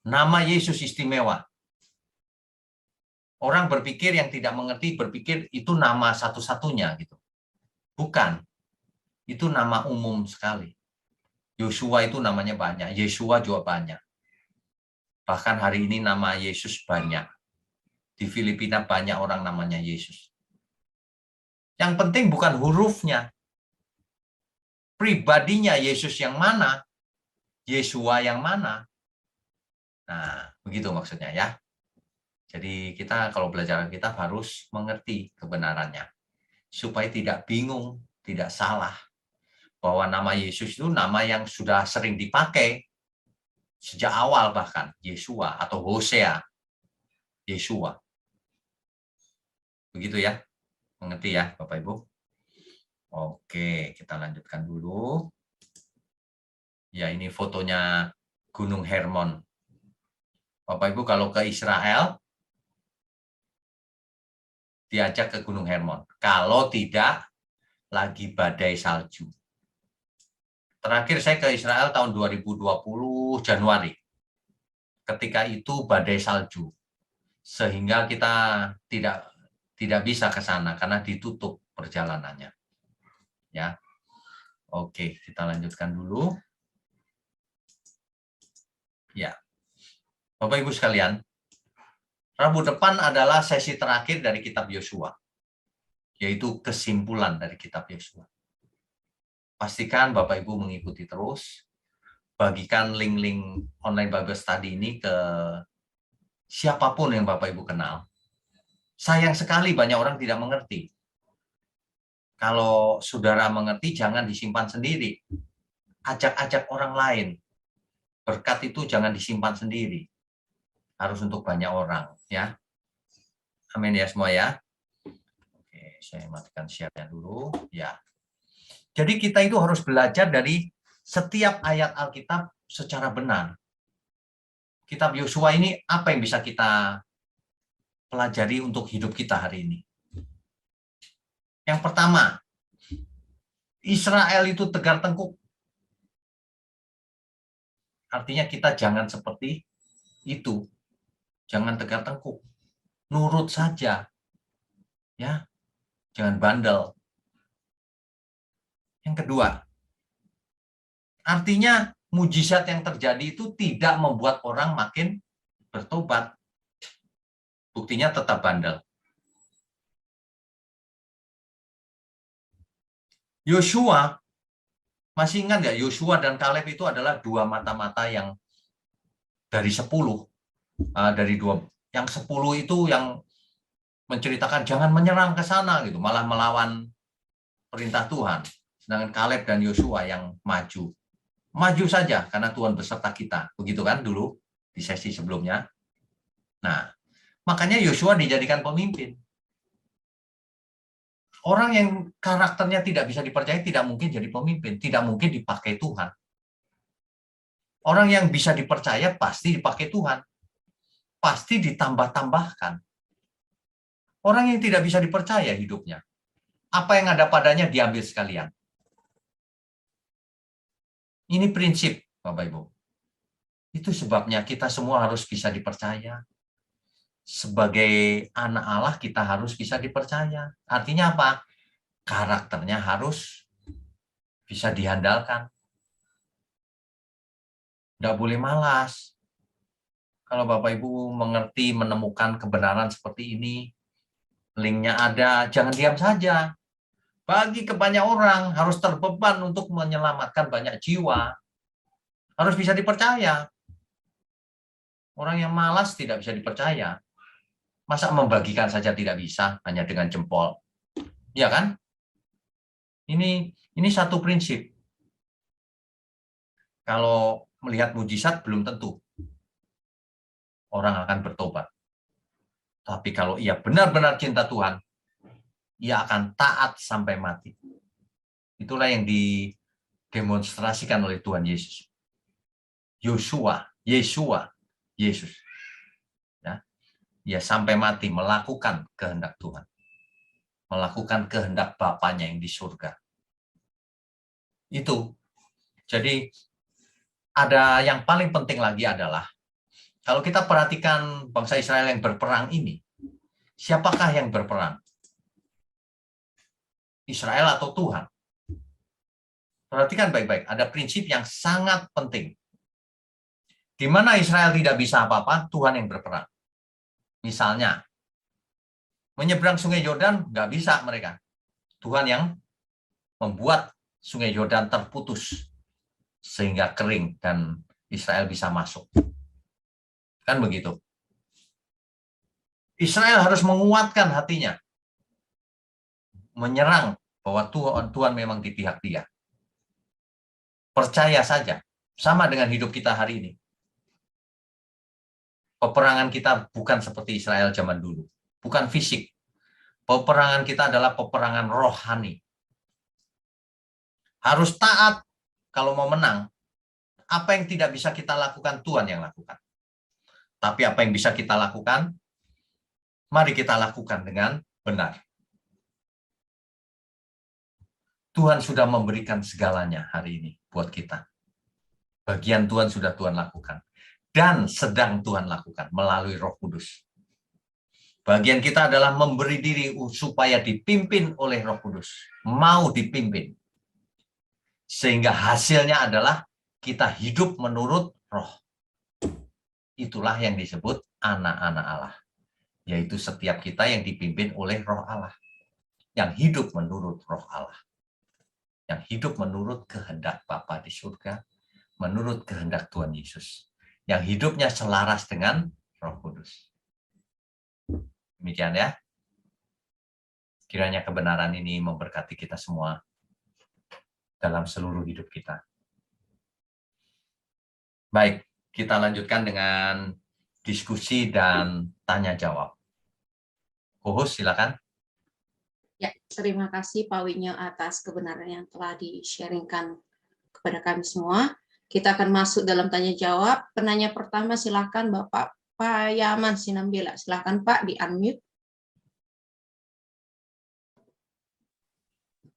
nama Yesus istimewa. Orang berpikir, yang tidak mengerti berpikir itu nama satu-satunya gitu. Bukan. Itu nama umum sekali. Yosua itu namanya banyak, Yeshua juga banyak. Bahkan hari ini nama Yesus banyak. Di Filipina banyak orang namanya Yesus. Yang penting bukan hurufnya. Pribadinya Yesus yang mana, Yeshua yang mana. Nah, begitu maksudnya ya. Jadi kita kalau belajar Alkitab harus mengerti kebenarannya. Supaya tidak bingung, tidak salah. Bahwa nama Yesus itu nama yang sudah sering dipakai sejak awal bahkan. Yeshua atau Hosea. Yeshua. Begitu ya. Mengerti ya Bapak Ibu? Oke, kita lanjutkan dulu. Ya, ini fotonya Gunung Hermon. Bapak Ibu kalau ke Israel, diajak ke Gunung Hermon. Kalau tidak lagi badai salju. Terakhir saya ke Israel tahun 2020 Januari. Ketika itu badai salju. Sehingga kita tidak bisa ke sana karena ditutup perjalanannya. Ya. Oke, kita lanjutkan dulu. Ya. Bapak Ibu sekalian, Rabu depan adalah sesi terakhir dari kitab Yosua, yaitu kesimpulan dari kitab Yosua. Pastikan Bapak Ibu mengikuti terus, bagikan link-link online Bible Study ini ke siapapun yang Bapak Ibu kenal. Sayang sekali banyak orang tidak mengerti. Kalau saudara mengerti, jangan disimpan sendiri. Ajak-ajak orang lain. Berkat itu jangan disimpan sendiri. Harus untuk banyak orang, ya. Amin ya semua ya. Oke, saya matikan share-nya dulu. Ya. Jadi kita itu harus belajar dari setiap ayat Alkitab secara benar. kitab Yosua ini apa yang bisa kita pelajari untuk hidup kita hari ini? Yang pertama, Israel itu tegar tengkuk. Artinya kita jangan seperti itu. Jangan tegar tengkuk. Nurut saja. Ya. Jangan bandel. Yang kedua, artinya mujizat yang terjadi itu tidak membuat orang makin bertobat. Buktinya tetap bandel. Yosua, masih ingat nggak? Yosua dan Kaleb itu adalah dua mata-mata yang dari 10. Dari dua. Yang 10 itu yang menceritakan jangan menyerang ke sana gitu, malah melawan perintah Tuhan. Sedangkan Kaleb dan Yosua yang maju. Maju saja karena Tuhan beserta kita. Begitu kan dulu di sesi sebelumnya. Nah, makanya Yosua dijadikan pemimpin. Orang yang karakternya tidak bisa dipercaya tidak mungkin jadi pemimpin, tidak mungkin dipakai Tuhan. Orang yang bisa dipercaya pasti dipakai Tuhan. Pasti ditambah-tambahkan. Orang yang tidak bisa dipercaya hidupnya, apa yang ada padanya diambil sekalian. Ini prinsip, Bapak Ibu. Itu sebabnya kita semua harus bisa dipercaya. Sebagai anak Allah kita harus bisa dipercaya. Artinya apa? Karakternya harus bisa diandalkan. Nggak boleh malas. Kalau Bapak Ibu mengerti, menemukan kebenaran seperti ini, linknya ada, jangan diam saja. Bagi ke banyak orang, harus terbeban untuk menyelamatkan banyak jiwa. Harus bisa dipercaya. Orang yang malas tidak bisa dipercaya. Masa membagikan saja tidak bisa, hanya dengan jempol. Ya kan? Ini satu prinsip. Kalau melihat mujizat, belum tentu orang akan bertobat. Tapi kalau ia benar-benar cinta Tuhan, ia akan taat sampai mati. Itulah yang didemonstrasikan oleh Tuhan Yesus. Yesus. Ya, ia sampai mati melakukan kehendak Tuhan. Melakukan kehendak Bapanya yang di surga. Itu. Jadi ada yang paling penting lagi adalah kalau kita perhatikan bangsa Israel yang berperang ini, siapakah yang berperang? Israel atau Tuhan? Perhatikan baik-baik, ada prinsip yang sangat penting. Di mana Israel tidak bisa apa-apa, Tuhan yang berperang. Misalnya, menyeberang sungai Yordan, nggak bisa mereka. Tuhan yang membuat sungai Yordan terputus, sehingga kering dan Israel bisa masuk. Kan begitu. Israel harus menguatkan hatinya. Menyerang bahwa Tuhan memang di pihak dia. Percaya saja. Sama dengan hidup kita hari ini. Peperangan kita bukan seperti Israel zaman dulu. Bukan fisik. Peperangan kita adalah peperangan rohani. Harus taat kalau mau menang. Apa yang tidak bisa kita lakukan, Tuhan yang lakukan. Tapi apa yang bisa kita lakukan, mari kita lakukan dengan benar. Tuhan sudah memberikan segalanya hari ini buat kita. Bagian Tuhan sudah Tuhan lakukan. Dan sedang Tuhan lakukan melalui Roh Kudus. Bagian kita adalah memberi diri supaya dipimpin oleh Roh Kudus. Mau dipimpin. Sehingga hasilnya adalah kita hidup menurut Roh. Itulah yang disebut anak-anak Allah. Yaitu setiap kita yang dipimpin oleh Roh Allah. Yang hidup menurut Roh Allah. Yang hidup menurut kehendak Bapa di surga, menurut kehendak Tuhan Yesus. Yang hidupnya selaras dengan Roh Kudus. Demikian ya. Kiranya kebenaran ini memberkati kita semua dalam seluruh hidup kita. Baik, kita lanjutkan dengan diskusi dan tanya jawab. Co-host, silakan. Ya, terima kasih Pak Winyo atas kebenaran yang telah di-sharingkan kepada kami semua. Kita akan masuk dalam tanya jawab. Penanya pertama silakan Bapak Payaman Sinambela. Silakan Pak di unmute.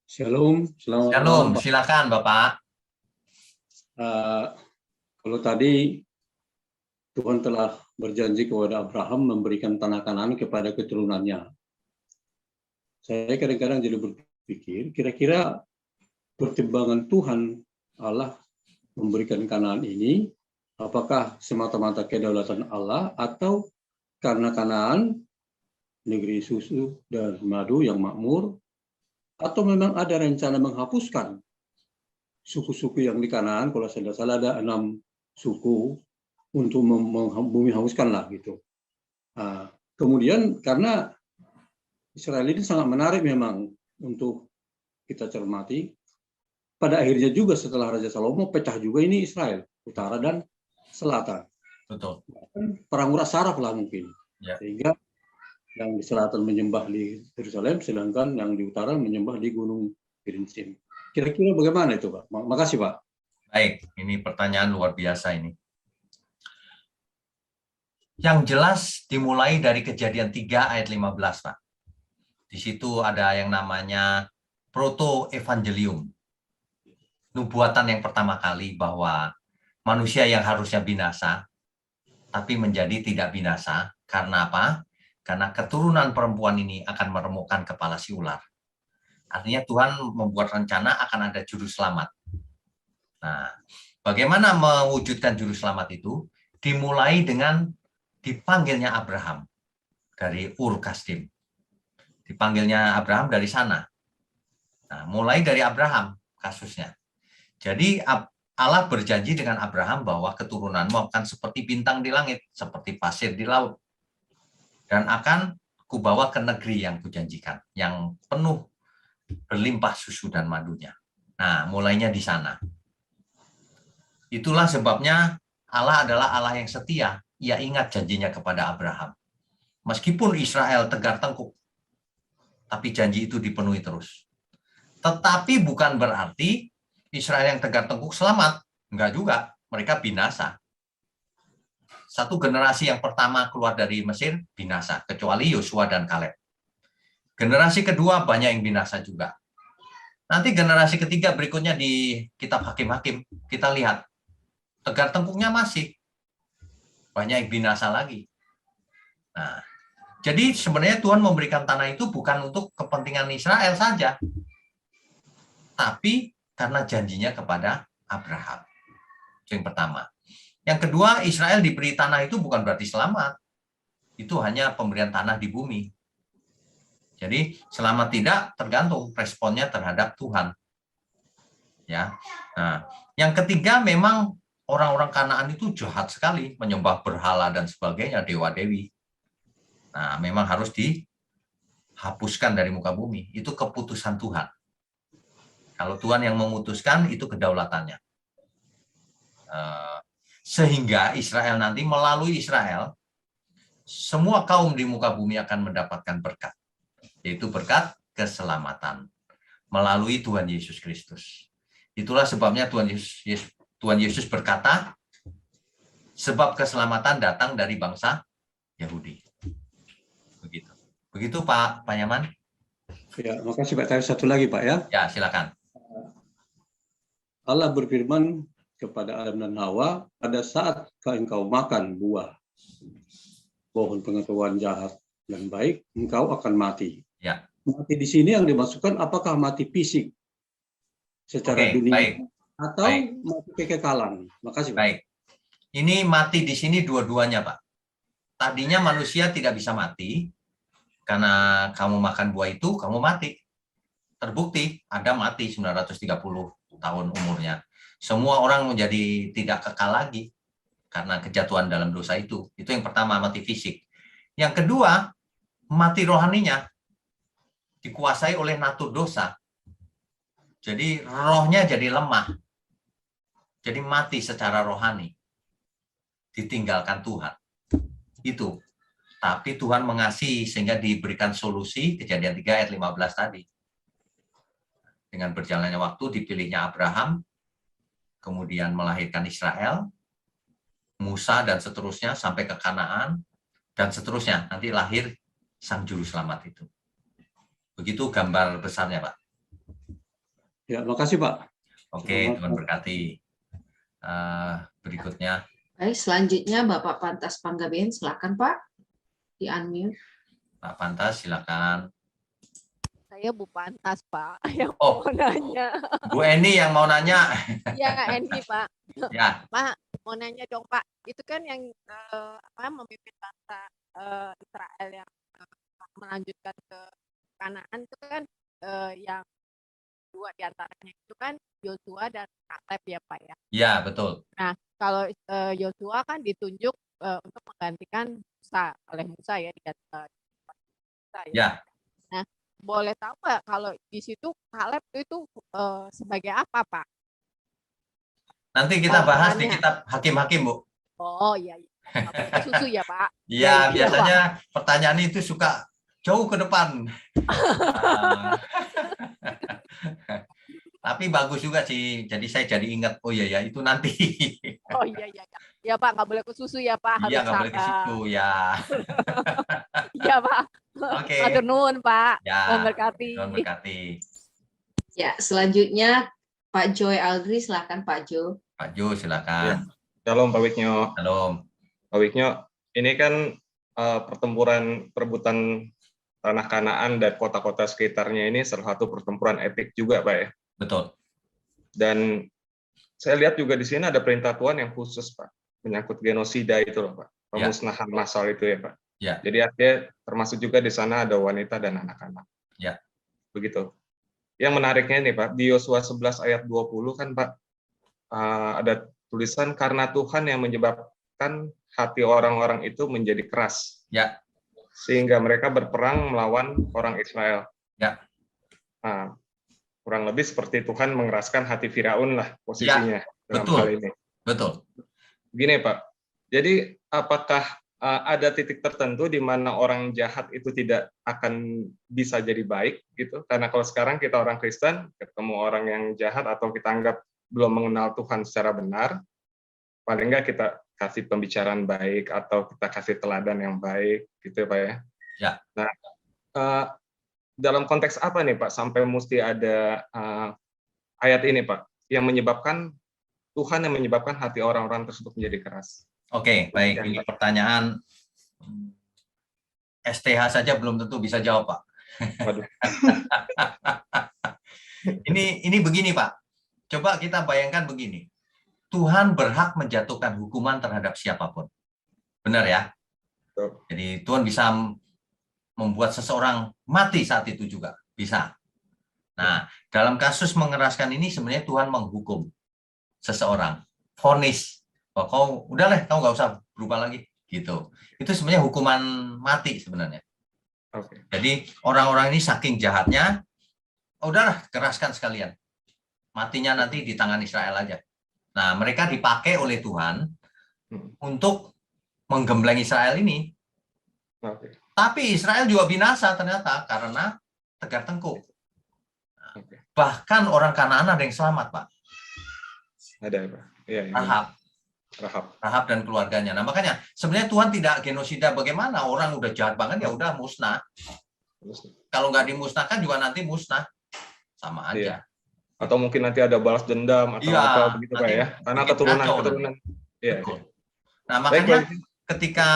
Shalom, selamat malam Shalom, Pak. silakan Bapak. Kalau tadi Tuhan telah berjanji kepada Abraham memberikan tanah Kanaan kepada keturunannya. Saya kadang-kadang jadi berpikir, kira-kira pertimbangan Tuhan Allah memberikan Kanaan ini, apakah semata-mata kedaulatan Allah atau karena Kanaan, negeri susu dan madu yang makmur, atau memang ada rencana menghapuskan suku-suku yang di Kanaan, kalau saya tidak salah ada 6 suku untuk bumi hapuskan lah gitu. Kemudian karena Israel ini sangat menarik memang untuk kita cermati, pada akhirnya juga setelah Raja Salomo pecah juga ini Israel, utara dan selatan. Betul. Perang urat saraf lah mungkin. Ya. Sehingga yang di selatan menyembah di Yerusalem, sedangkan yang di utara menyembah di Gunung Gerizim. Kira-kira bagaimana itu, Pak? Makasih, Pak. Baik, ini pertanyaan luar biasa ini. Yang jelas dimulai dari Kejadian 3 ayat 15, Pak. Di situ ada yang namanya proto-evangelium. Nubuatan yang pertama kali bahwa manusia yang harusnya binasa, tapi menjadi tidak binasa. Karena apa? Karena keturunan perempuan ini akan meremukkan kepala si ular. Artinya Tuhan membuat rencana akan ada juru selamat. Nah, bagaimana mewujudkan juru selamat itu? Dimulai dengan dipanggilnya Abraham dari Ur Kasdim. Dipanggilnya Abraham dari sana. Nah, mulai dari Abraham kasusnya. Jadi Allah berjanji dengan Abraham bahwa keturunanmu akan seperti bintang di langit, seperti pasir di laut. Dan akan kubawa ke negeri yang kujanjikan, yang penuh berlimpah susu dan madunya. Nah, mulainya di sana. Itulah sebabnya Allah adalah Allah yang setia. Ia ingat janjinya kepada Abraham. Meskipun Israel tegar tengkuk, tapi janji itu dipenuhi terus. Tetapi bukan berarti Israel yang tegar tengkuk selamat. Enggak juga, mereka binasa. Satu generasi yang pertama keluar dari Mesir binasa, kecuali Yosua dan Kaleb. Generasi kedua banyak yang binasa juga. Nanti generasi ketiga berikutnya di kitab Hakim-Hakim, kita lihat tegar tengkuknya masih banyak yang binasa lagi. Nah, jadi sebenarnya Tuhan memberikan tanah itu bukan untuk kepentingan Israel saja, tapi karena janjinya kepada Abraham. Itu yang pertama. Yang kedua, Israel diberi tanah itu bukan berarti selamat. Itu hanya pemberian tanah di bumi. Jadi selamat tidak tergantung responnya terhadap Tuhan. Ya. Nah, yang ketiga memang orang-orang Kanaan itu jahat sekali, menyembah berhala dan sebagainya, dewa-dewi. Nah, memang harus dihapuskan dari muka bumi. Itu keputusan Tuhan. Kalau Tuhan yang memutuskan, itu kedaulatannya. Sehingga Israel nanti melalui Israel, semua kaum di muka bumi akan mendapatkan berkat. Yaitu berkat keselamatan melalui Tuhan Yesus Kristus. Itulah sebabnya Tuhan Yesus berkata, sebab keselamatan datang dari bangsa Yahudi. Begitu. Begitu Pak Panyaman. Ya, makasih Pak. Tapi satu lagi Pak ya. Ya, silakan. Allah berfirman kepada Adam dan Hawa, pada saat engkau makan buah pohon pengetahuan jahat dan baik, engkau akan mati. Ya. Mati di sini yang dimasukkan apakah mati fisik secara dunia baik. atau mati kekekalan? Makasih Pak. Baik. Ini mati di sini dua-duanya Pak. Tadinya manusia tidak bisa mati karena kamu makan buah itu kamu mati. Terbukti ada mati 930 tahun umurnya. Semua orang menjadi tidak kekal lagi karena kejatuhan dalam dosa itu. Itu yang pertama, mati fisik. Yang kedua, mati rohaninya dikuasai oleh natur dosa. Jadi rohnya jadi lemah. Jadi mati secara rohani. Ditinggalkan Tuhan. Itu. Tapi Tuhan mengasihi sehingga diberikan solusi, Kejadian 3 ayat 15 tadi. Dengan berjalannya waktu dipilihnya Abraham, kemudian melahirkan Israel, Musa dan seterusnya sampai ke Kanaan dan seterusnya. Nanti lahir sang juru selamat itu. Begitu gambar besarnya, Pak. Ya, makasih Pak. Oke, Selamat, Tuhan Pak. berkati. Berikutnya, Baik, selanjutnya Bapak Pantas Panggabean, silakan Pak, di unmute. Pak Pantas, silakan. Saya Bu Pantas, Pak, yang Oh. mau nanya. Bu Eni yang mau nanya. Ya, Eni, Pak. Ya, Pak, mau nanya dong, Pak. Itu kan yang memimpin bangsa Israel yang melanjutkan ke Kanaan itu kan yang dua diantaranya itu kan Yosua dan Kaleb ya, Pak ya. ya betul. Kalau Yosua kan ditunjuk untuk menggantikan Musa oleh Musa ya, Musa, Ya. Nah, boleh tahu nggak kalau di situ Kaleb itu sebagai apa, Pak? Nanti kita bahas di Perannya. kitab Hakim-Hakim, Bu. Oh iya, nggak boleh susu ya, Pak. Iya, Iya, biasanya pertanyaan itu suka jauh ke depan. Tapi bagus juga sih. Jadi saya jadi ingat, oh iya ya itu nanti. Oh iya. Ya Pak, nggak boleh ke susu ya Pak. Harus Iya, nggak boleh ke situ ya. Iya Pak. Oke. Matur nuwun Pak. Ya. Tuhan berkati. Tuhan berkati. Ya, selanjutnya Pak Joy Aldri, silakan Pak Jo. Pak Jo, silakan. Shalom Pak Wiknyo. Shalom. Pak Wiknyo, ini kan pertempuran perebutan tanah Kanaan dan kota-kota sekitarnya ini salah satu pertempuran epik juga, Pak ya. Betul. Dan saya lihat juga di sini ada perintah Tuhan yang khusus, Pak, menyangkut genosida itu loh, Pak. Pemusnahan massal itu ya, Pak. Ya. Jadi artinya termasuk juga di sana ada wanita dan anak-anak. Ya. Begitu. Yang menariknya ini, Pak, di Yosua 11 ayat 20 kan, Pak, ada tulisan karena Tuhan yang menyebabkan hati orang-orang itu menjadi keras. Ya. Sehingga mereka berperang melawan orang Israel. Ya. Nah, kurang lebih seperti Tuhan mengeraskan hati Firaun lah posisinya dalam betul. hal ini. Betul. Begini Pak, jadi apakah ada titik tertentu di mana orang jahat itu tidak akan bisa jadi baik gitu? Karena kalau sekarang kita orang Kristen ketemu orang yang jahat atau kita anggap belum mengenal Tuhan secara benar, paling enggak kita kasih pembicaraan baik atau kita kasih teladan yang baik gitu ya Pak ya. Ya. Nah, dalam konteks apa nih Pak sampai mesti ada ayat ini Pak yang menyebabkan Tuhan yang menyebabkan hati orang-orang tersebut menjadi keras? Oke, baik. Ini pertanyaan STH saja belum tentu bisa jawab, Pak. Waduh. Ini begini, Pak. Coba kita bayangkan begini. Tuhan berhak menjatuhkan hukuman terhadap siapapun. Benar ya? Jadi Tuhan bisa membuat seseorang mati saat itu juga. Bisa. Nah, dalam kasus mengeraskan ini sebenarnya Tuhan menghukum seseorang. Vonis. Bahwa kau, udahlah, kau nggak usah berubah lagi. Gitu. Itu sebenarnya hukuman mati sebenarnya. Okay. Jadi orang-orang ini saking jahatnya, udahlah, keraskan sekalian. Matinya nanti di tangan Israel aja. Nah, mereka dipakai oleh Tuhan untuk menggembleng Israel ini. Okay. Tapi Israel juga binasa ternyata karena tegar tengkuk. Okay. Bahkan orang Kanaan ada yang selamat, Pak. Ada ya, Pak. Ya, Rahab dan keluarganya. Nah, makanya sebenarnya Tuhan tidak genosida bagaimana. Orang udah jahat banget, ya udah musnah. Kalau nggak dimusnahkan juga nanti musnah. Sama aja. Iya. Atau mungkin nanti ada balas dendam atau apa begitu Pak ya. Karena keturunan. Iya. Nah, makanya ketika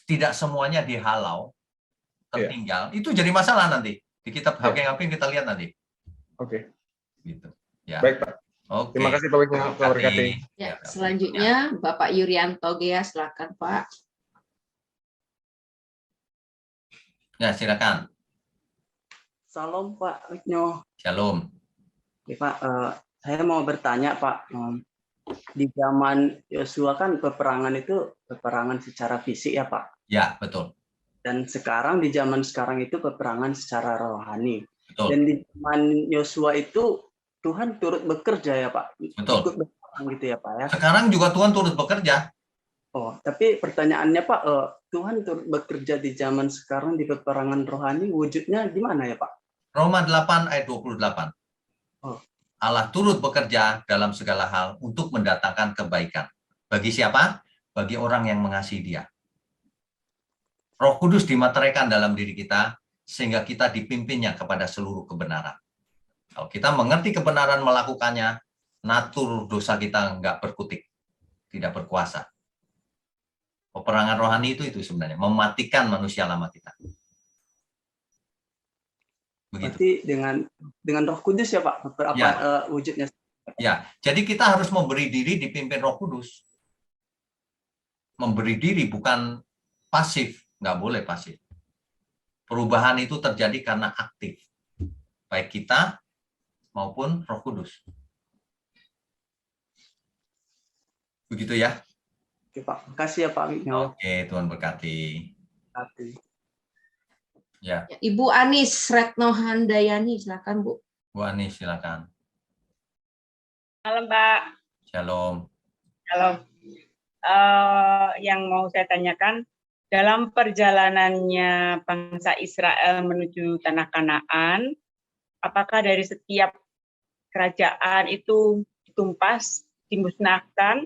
tidak semuanya dihalau, tertinggal, itu jadi masalah nanti. Di kitab Hakim kita lihat nanti. Oke. Gitu. Ya. Baik, Pak. Oke. Terima kasih Pak Wiknyo. Ya, selanjutnya Bapak Yurianto Gea, silakan Pak. Ya, silakan. Salam Pak Wiknyo. Shalom. Ya, Pak, saya mau bertanya Pak, di zaman Yosua kan peperangan itu peperangan secara fisik ya Pak? Ya, betul. Dan sekarang di zaman sekarang itu peperangan secara rohani. Betul. Dan di zaman Yosua itu Tuhan turut bekerja ya Pak? Betul. Ikut berperang gitu ya Pak ya? Sekarang juga Tuhan turut bekerja. Oh, tapi pertanyaannya Pak, Tuhan turut bekerja di zaman sekarang di peperangan rohani, wujudnya gimana ya Pak? Roma 8 ayat 28. Oh. Allah turut bekerja dalam segala hal untuk mendatangkan kebaikan. Bagi siapa? Bagi orang yang mengasihi Dia. Roh Kudus dimateraikan dalam diri kita, sehingga kita dipimpinnya kepada seluruh kebenaran. Kalau kita mengerti kebenaran melakukannya, natur dosa kita nggak berkutik, tidak berkuasa. Peperangan rohani itu sebenarnya, mematikan manusia lama kita. Begitu. Berarti dengan Roh Kudus ya Pak, Ya. wujudnya. Ya, jadi kita harus memberi diri dipimpin Roh Kudus. Memberi diri bukan pasif, nggak boleh pasif. Perubahan itu terjadi karena aktif, baik kita maupun Roh Kudus. Begitu ya. Oke Pak, makasih ya Pak Wigno. Oke, Tuhan berkati. Ya, Ya, Ibu Anis Retno Handayani, silakan Bu. Bu Ani, silakan. Malam Pak. Shalom. Halo. Yang mau saya tanyakan, dalam perjalanannya bangsa Israel menuju tanah Kanaan, apakah dari setiap kerajaan itu ditumpas, dimusnahkan,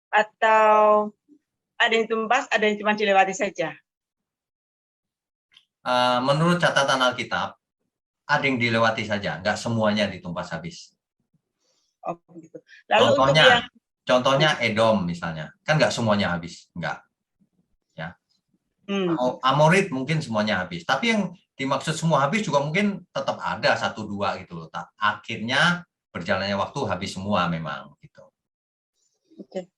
atau ada yang ditumpas, ada yang cuma dilewati saja? Menurut catatan Alkitab, ada yang dilewati saja, nggak semuanya ditumpas habis. Oh, begitu. Lalu Contohnya Edom misalnya, kan nggak semuanya habis, nggak. Ya. Amorit mungkin semuanya habis, tapi yang dimaksud semua habis juga mungkin tetap ada 1-2 gitu loh. Akhirnya berjalannya waktu habis semua memang gitu. Oke.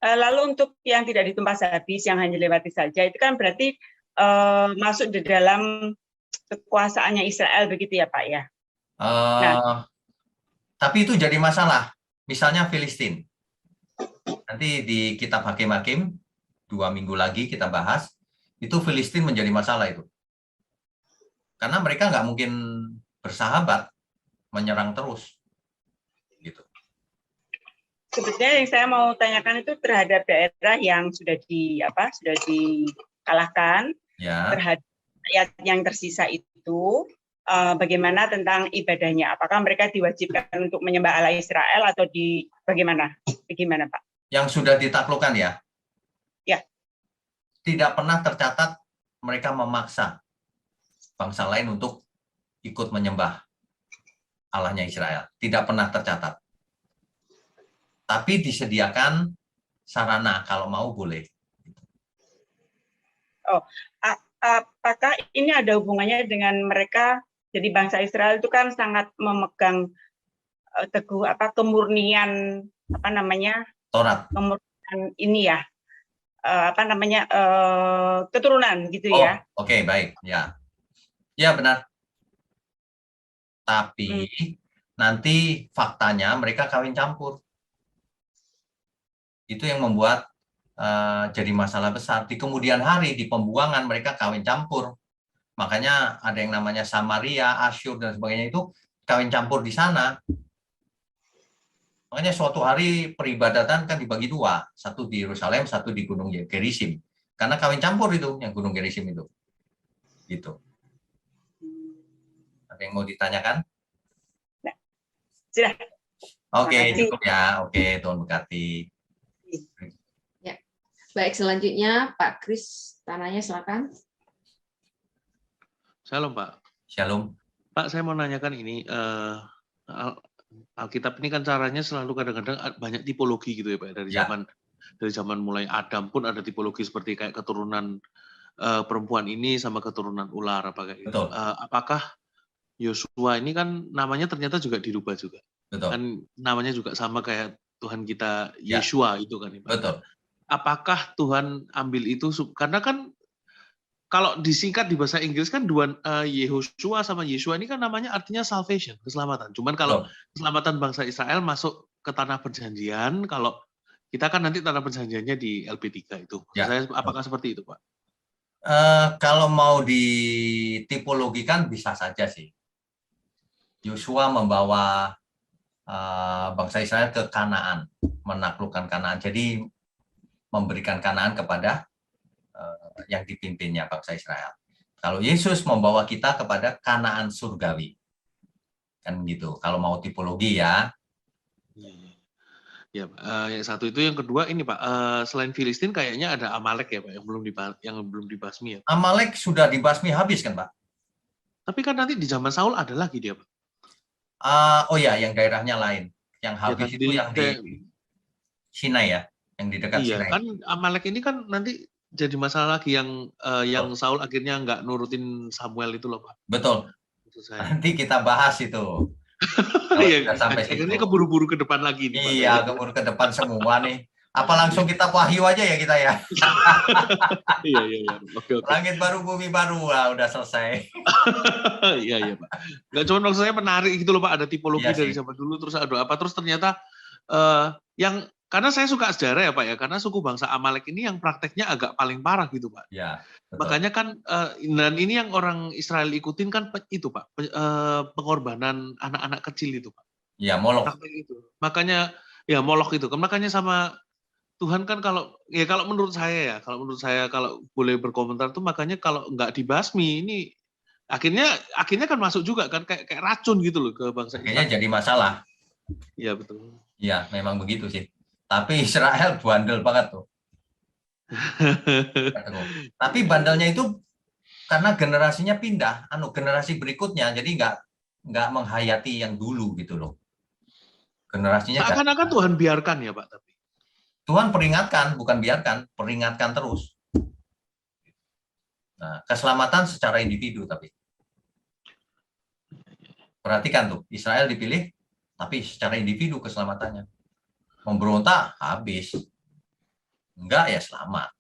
Lalu untuk yang tidak ditumpas habis, yang hanya dilewati saja, itu kan berarti masuk di dalam kekuasaannya Israel begitu ya Pak ya? Tapi itu jadi masalah. Misalnya Filistin. Nanti di kitab Hakim-Hakim 2 minggu lagi kita bahas, itu Filistin menjadi masalah itu. Karena mereka nggak mungkin bersahabat, menyerang terus. Gitu. Sebetulnya yang saya mau tanyakan itu terhadap daerah yang sudah dikalahkan, Ya. terhadap rakyat yang tersisa itu, bagaimana tentang ibadahnya? Apakah mereka diwajibkan untuk menyembah Allah Israel atau bagaimana? Bagaimana Pak? Yang sudah ditaklukkan ya? Ya. Tidak pernah tercatat mereka memaksa bangsa lain untuk ikut menyembah Allahnya Israel. Tidak pernah tercatat. Tapi disediakan sarana, kalau mau boleh. Oh, apakah ini ada hubungannya dengan mereka? Jadi bangsa Israel itu kan sangat memegang teguh kemurnian Taurat. Kemurnian ini ya, keturunan gitu ya. Oke, baik, ya. Ya benar. Tapi nanti faktanya mereka kawin campur. Itu yang membuat jadi masalah besar. Di kemudian hari, di pembuangan mereka kawin campur. Makanya ada yang namanya Samaria, Asyur, dan sebagainya itu kawin campur di sana. Makanya suatu hari peribadatan kan dibagi 2. Satu di Yerusalem, satu di Gunung Gerizim. Karena kawin campur itu, yang Gunung Gerizim itu. Gitu. Ada yang mau ditanyakan? Sudah. Oke, cukup ya. Oke, Tuhan berkati. Ya. Baik, selanjutnya Pak Kris, tananya silakan. Shalom Pak. Shalom. Pak, saya mau nanyakan ini, Alkitab ini kan caranya selalu kadang-kadang banyak tipologi gitu ya Pak, dari zaman mulai Adam pun ada tipologi seperti kayak keturunan perempuan ini sama keturunan ular apa kayak gitu. Apakah Yosua ini kan namanya ternyata juga dirubah juga. Betul. Kan namanya juga sama kayak Tuhan kita Yeshua itu kan Pak. Betul. Apakah Tuhan ambil itu karena kan kalau disingkat di bahasa Inggris kan Yehoshua sama Yeshua ini kan namanya artinya salvation, keselamatan. Cuman kalau keselamatan bangsa Israel masuk ke tanah perjanjian, kalau kita kan nanti tanah perjanjiannya di LP3 itu. Saya apakah seperti itu, Pak? Kalau mau ditipologikan bisa saja sih. Yosua membawa bangsa Israel ke Kanaan, menaklukkan Kanaan. Jadi memberikan Kanaan kepada yang dipimpinnya bangsa Israel. Kalau Yesus membawa kita kepada Kanaan surgawi. Kan gitu. Kalau mau tipologi ya. Ya, yang satu itu, yang kedua ini Pak, selain Filistin kayaknya ada Amalek ya Pak yang belum dibasmi ya. Amalek sudah dibasmi habis kan Pak? Tapi kan nanti di zaman Saul ada lagi dia Pak. Oh ya, yang daerahnya lain. Yang habis Ya kan, itu yang di Sinai ya, yang di dekat iya, Sinai. kan Amalek ini kan nanti jadi masalah lagi yang Saul akhirnya nggak nurutin Samuel itu loh Pak. Betul. Nanti kita bahas itu. Iya, akhirnya keburu-buru ke depan lagi nih. Iya, keburu ke depan semua nih. Apa langsung kita wahyu aja ya kita ya? Iya. Oke. Langit baru, bumi baru, udah selesai. Iya Pak. Nggak cuma maksud saya menarik gitu loh Pak, ada tipologi Iya dari sih. zaman dulu, terus ada apa, terus ternyata yang karena saya suka sejarah ya Pak ya, karena suku bangsa Amalek ini yang prakteknya agak paling parah gitu Pak. Ya, betul. Makanya kan dan ini yang orang Israel ikutin kan itu Pak, pengorbanan anak-anak kecil itu Pak. Ya, Molok. Praktek itu. Makanya ya Molok itu. Makanya sama Tuhan kan kalau menurut saya kalau boleh berkomentar tuh, makanya kalau nggak dibasmi ini akhirnya kan masuk juga kan kayak racun gitu loh ke bangsa Israel. Akhirnya jadi masalah. Iya betul. Iya, memang begitu sih. Tapi Israel bandel banget tuh. Tapi bandelnya itu karena generasinya pindah, generasi berikutnya, jadi nggak menghayati yang dulu gitu loh. Generasinya seakan-akan Tuhan biarkan ya Pak, tapi Tuhan peringatkan, bukan biarkan, peringatkan terus. Nah, keselamatan secara individu tapi. Perhatikan tuh, Israel dipilih, tapi secara individu keselamatannya. Memberontak, habis. Enggak ya selamat.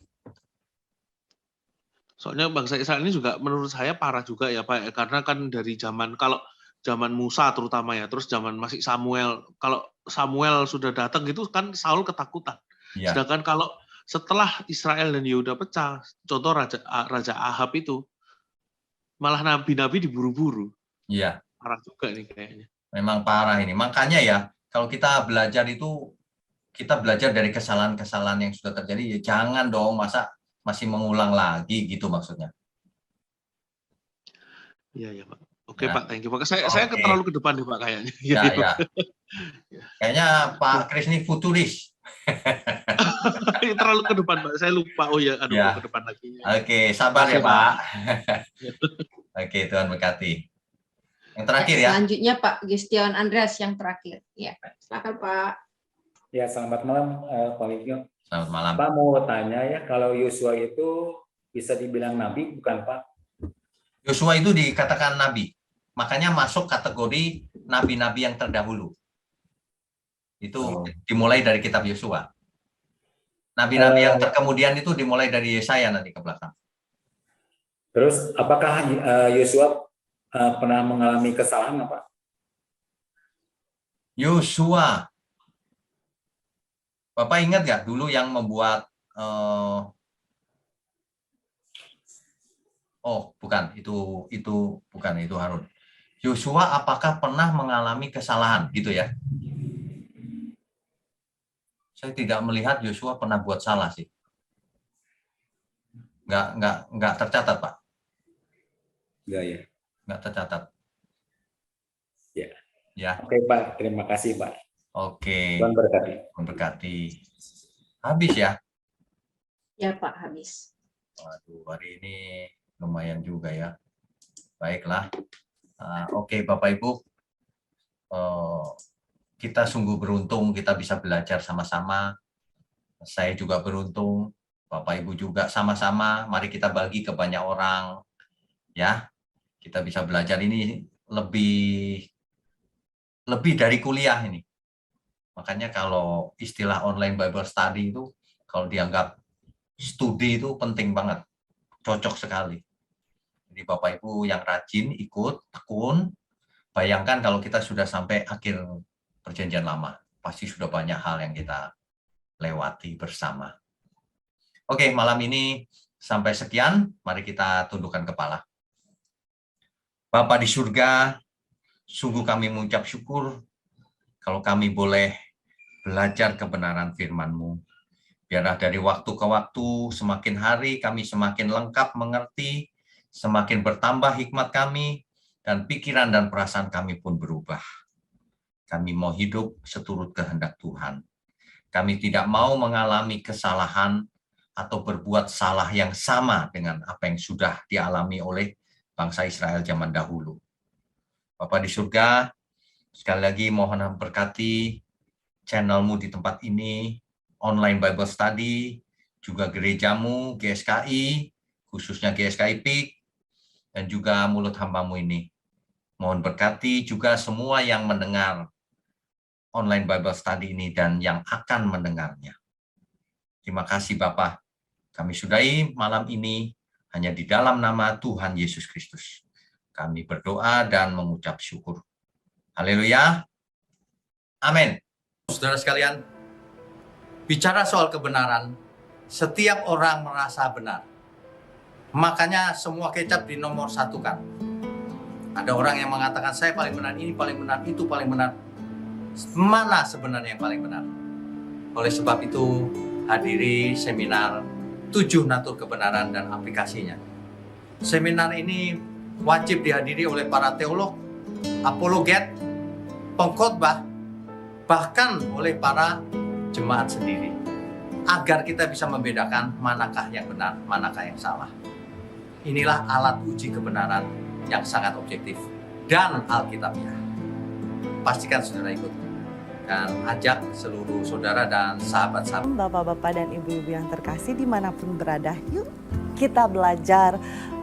Soalnya bangsa Israel ini juga menurut saya parah juga ya Pak, karena kan dari kalau zaman Musa terutama ya, terus zaman masih Samuel, kalau Samuel sudah datang gitu kan Saul ketakutan. Ya. Sedangkan kalau setelah Israel dan Yehuda pecah, contoh Raja Ahab itu, malah nabi-nabi diburu-buru. Iya. Parah juga nih kayaknya. Memang parah ini. Makanya ya, kalau kita belajar itu, kita belajar dari kesalahan-kesalahan yang sudah terjadi, ya jangan dong, masa masih mengulang lagi gitu maksudnya. Iya Pak. Oke Pak, thank you Pak. Saya terlalu ke depan nih Pak kayaknya. Ya. Kayaknya Pak Kris ini futuris. Terlalu ke depan Pak. Saya lupa. Oh ya, ke depan lagi. Oke, sabar ya Pak. Oke, Tuhan berkati. Yang terakhir ya. Selanjutnya Pak Gestion Andreas yang terakhir. Ya, silakan Pak. Ya, selamat malam Pak Ligio. Selamat malam. Pak mau tanya ya, kalau Yosua itu bisa dibilang nabi bukan Pak? Yosua itu dikatakan nabi. Makanya masuk kategori nabi-nabi yang terdahulu. Itu dimulai dari kitab Yosua. Nabi-nabi yang terkemudian itu dimulai dari Yesaya nanti ke belakang. Terus apakah Yosua pernah mengalami kesalahan apa? Yosua, Bapak ingat nggak dulu yang membuat bukan itu bukan itu Harun. Yosua apakah pernah mengalami kesalahan gitu ya? Saya tidak melihat Yosua pernah buat salah sih. Nggak tercatat Pak. Enggak ya. Nggak tercatat. Ya. Oke Pak, terima kasih Pak. Oke. Tuhan berkati. Tuhan berkati. Habis ya? Ya Pak, habis. Waduh, hari ini lumayan juga ya. Baiklah. Oke, Bapak Ibu. Kita sungguh beruntung kita bisa belajar sama-sama. Saya juga beruntung. Bapak Ibu juga sama-sama. Mari kita bagi ke banyak orang. Ya. Kita bisa belajar ini lebih dari kuliah ini. Makanya kalau istilah online Bible study itu kalau dianggap studi itu penting banget. Cocok sekali. Jadi Bapak Ibu yang rajin ikut, tekun, bayangkan kalau kita sudah sampai akhir perjanjian lama. Pasti sudah banyak hal yang kita lewati bersama. Oke, malam ini sampai sekian. Mari kita tundukkan kepala. Bapa di surga, sungguh kami mengucap syukur kalau kami boleh belajar kebenaran firman-Mu. Biarlah dari waktu ke waktu, semakin hari kami semakin lengkap mengerti, semakin bertambah hikmat kami, dan pikiran dan perasaan kami pun berubah. Kami mau hidup seturut kehendak Tuhan. Kami tidak mau mengalami kesalahan atau berbuat salah yang sama dengan apa yang sudah dialami oleh bangsa Israel zaman dahulu. Bapa di surga, sekali lagi mohon berkati channelmu di tempat ini, online Bible Study, juga gerejamu, GSKI, khususnya GSKI PIK, dan juga mulut hambamu ini. Mohon berkati juga semua yang mendengar online Bible Study ini dan yang akan mendengarnya. Terima kasih Bapak. Kami sudahi malam ini hanya di dalam nama Tuhan Yesus Kristus. Kami berdoa dan mengucap syukur. Haleluya. Amin. Saudara sekalian, bicara soal kebenaran, setiap orang merasa benar. Makanya semua kecap di nomor satukan. Ada orang yang mengatakan saya paling benar, ini paling benar, itu paling benar. Mana sebenarnya yang paling benar? Oleh sebab itu, hadiri seminar 7 natur kebenaran dan aplikasinya. Seminar ini wajib dihadiri oleh para teolog, apologet, pengkhotbah, bahkan oleh para jemaat sendiri. Agar kita bisa membedakan manakah yang benar, manakah yang salah. Inilah alat uji kebenaran yang sangat objektif dan alkitabiah. Pastikan saudara ikut dan ajak seluruh saudara dan sahabat-sahabat. Bapak-bapak dan ibu-ibu yang terkasih dimanapun berada, yuk kita belajar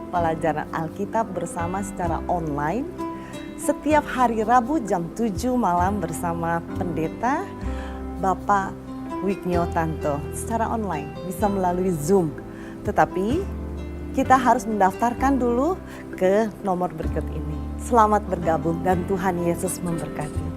pelajaran Alkitab bersama secara online setiap hari Rabu jam 7 malam bersama pendeta Bapak Wiknyo Tanto secara online, bisa melalui Zoom. Tetapi kita harus mendaftarkan dulu ke nomor berikut ini. Selamat bergabung dan Tuhan Yesus memberkati.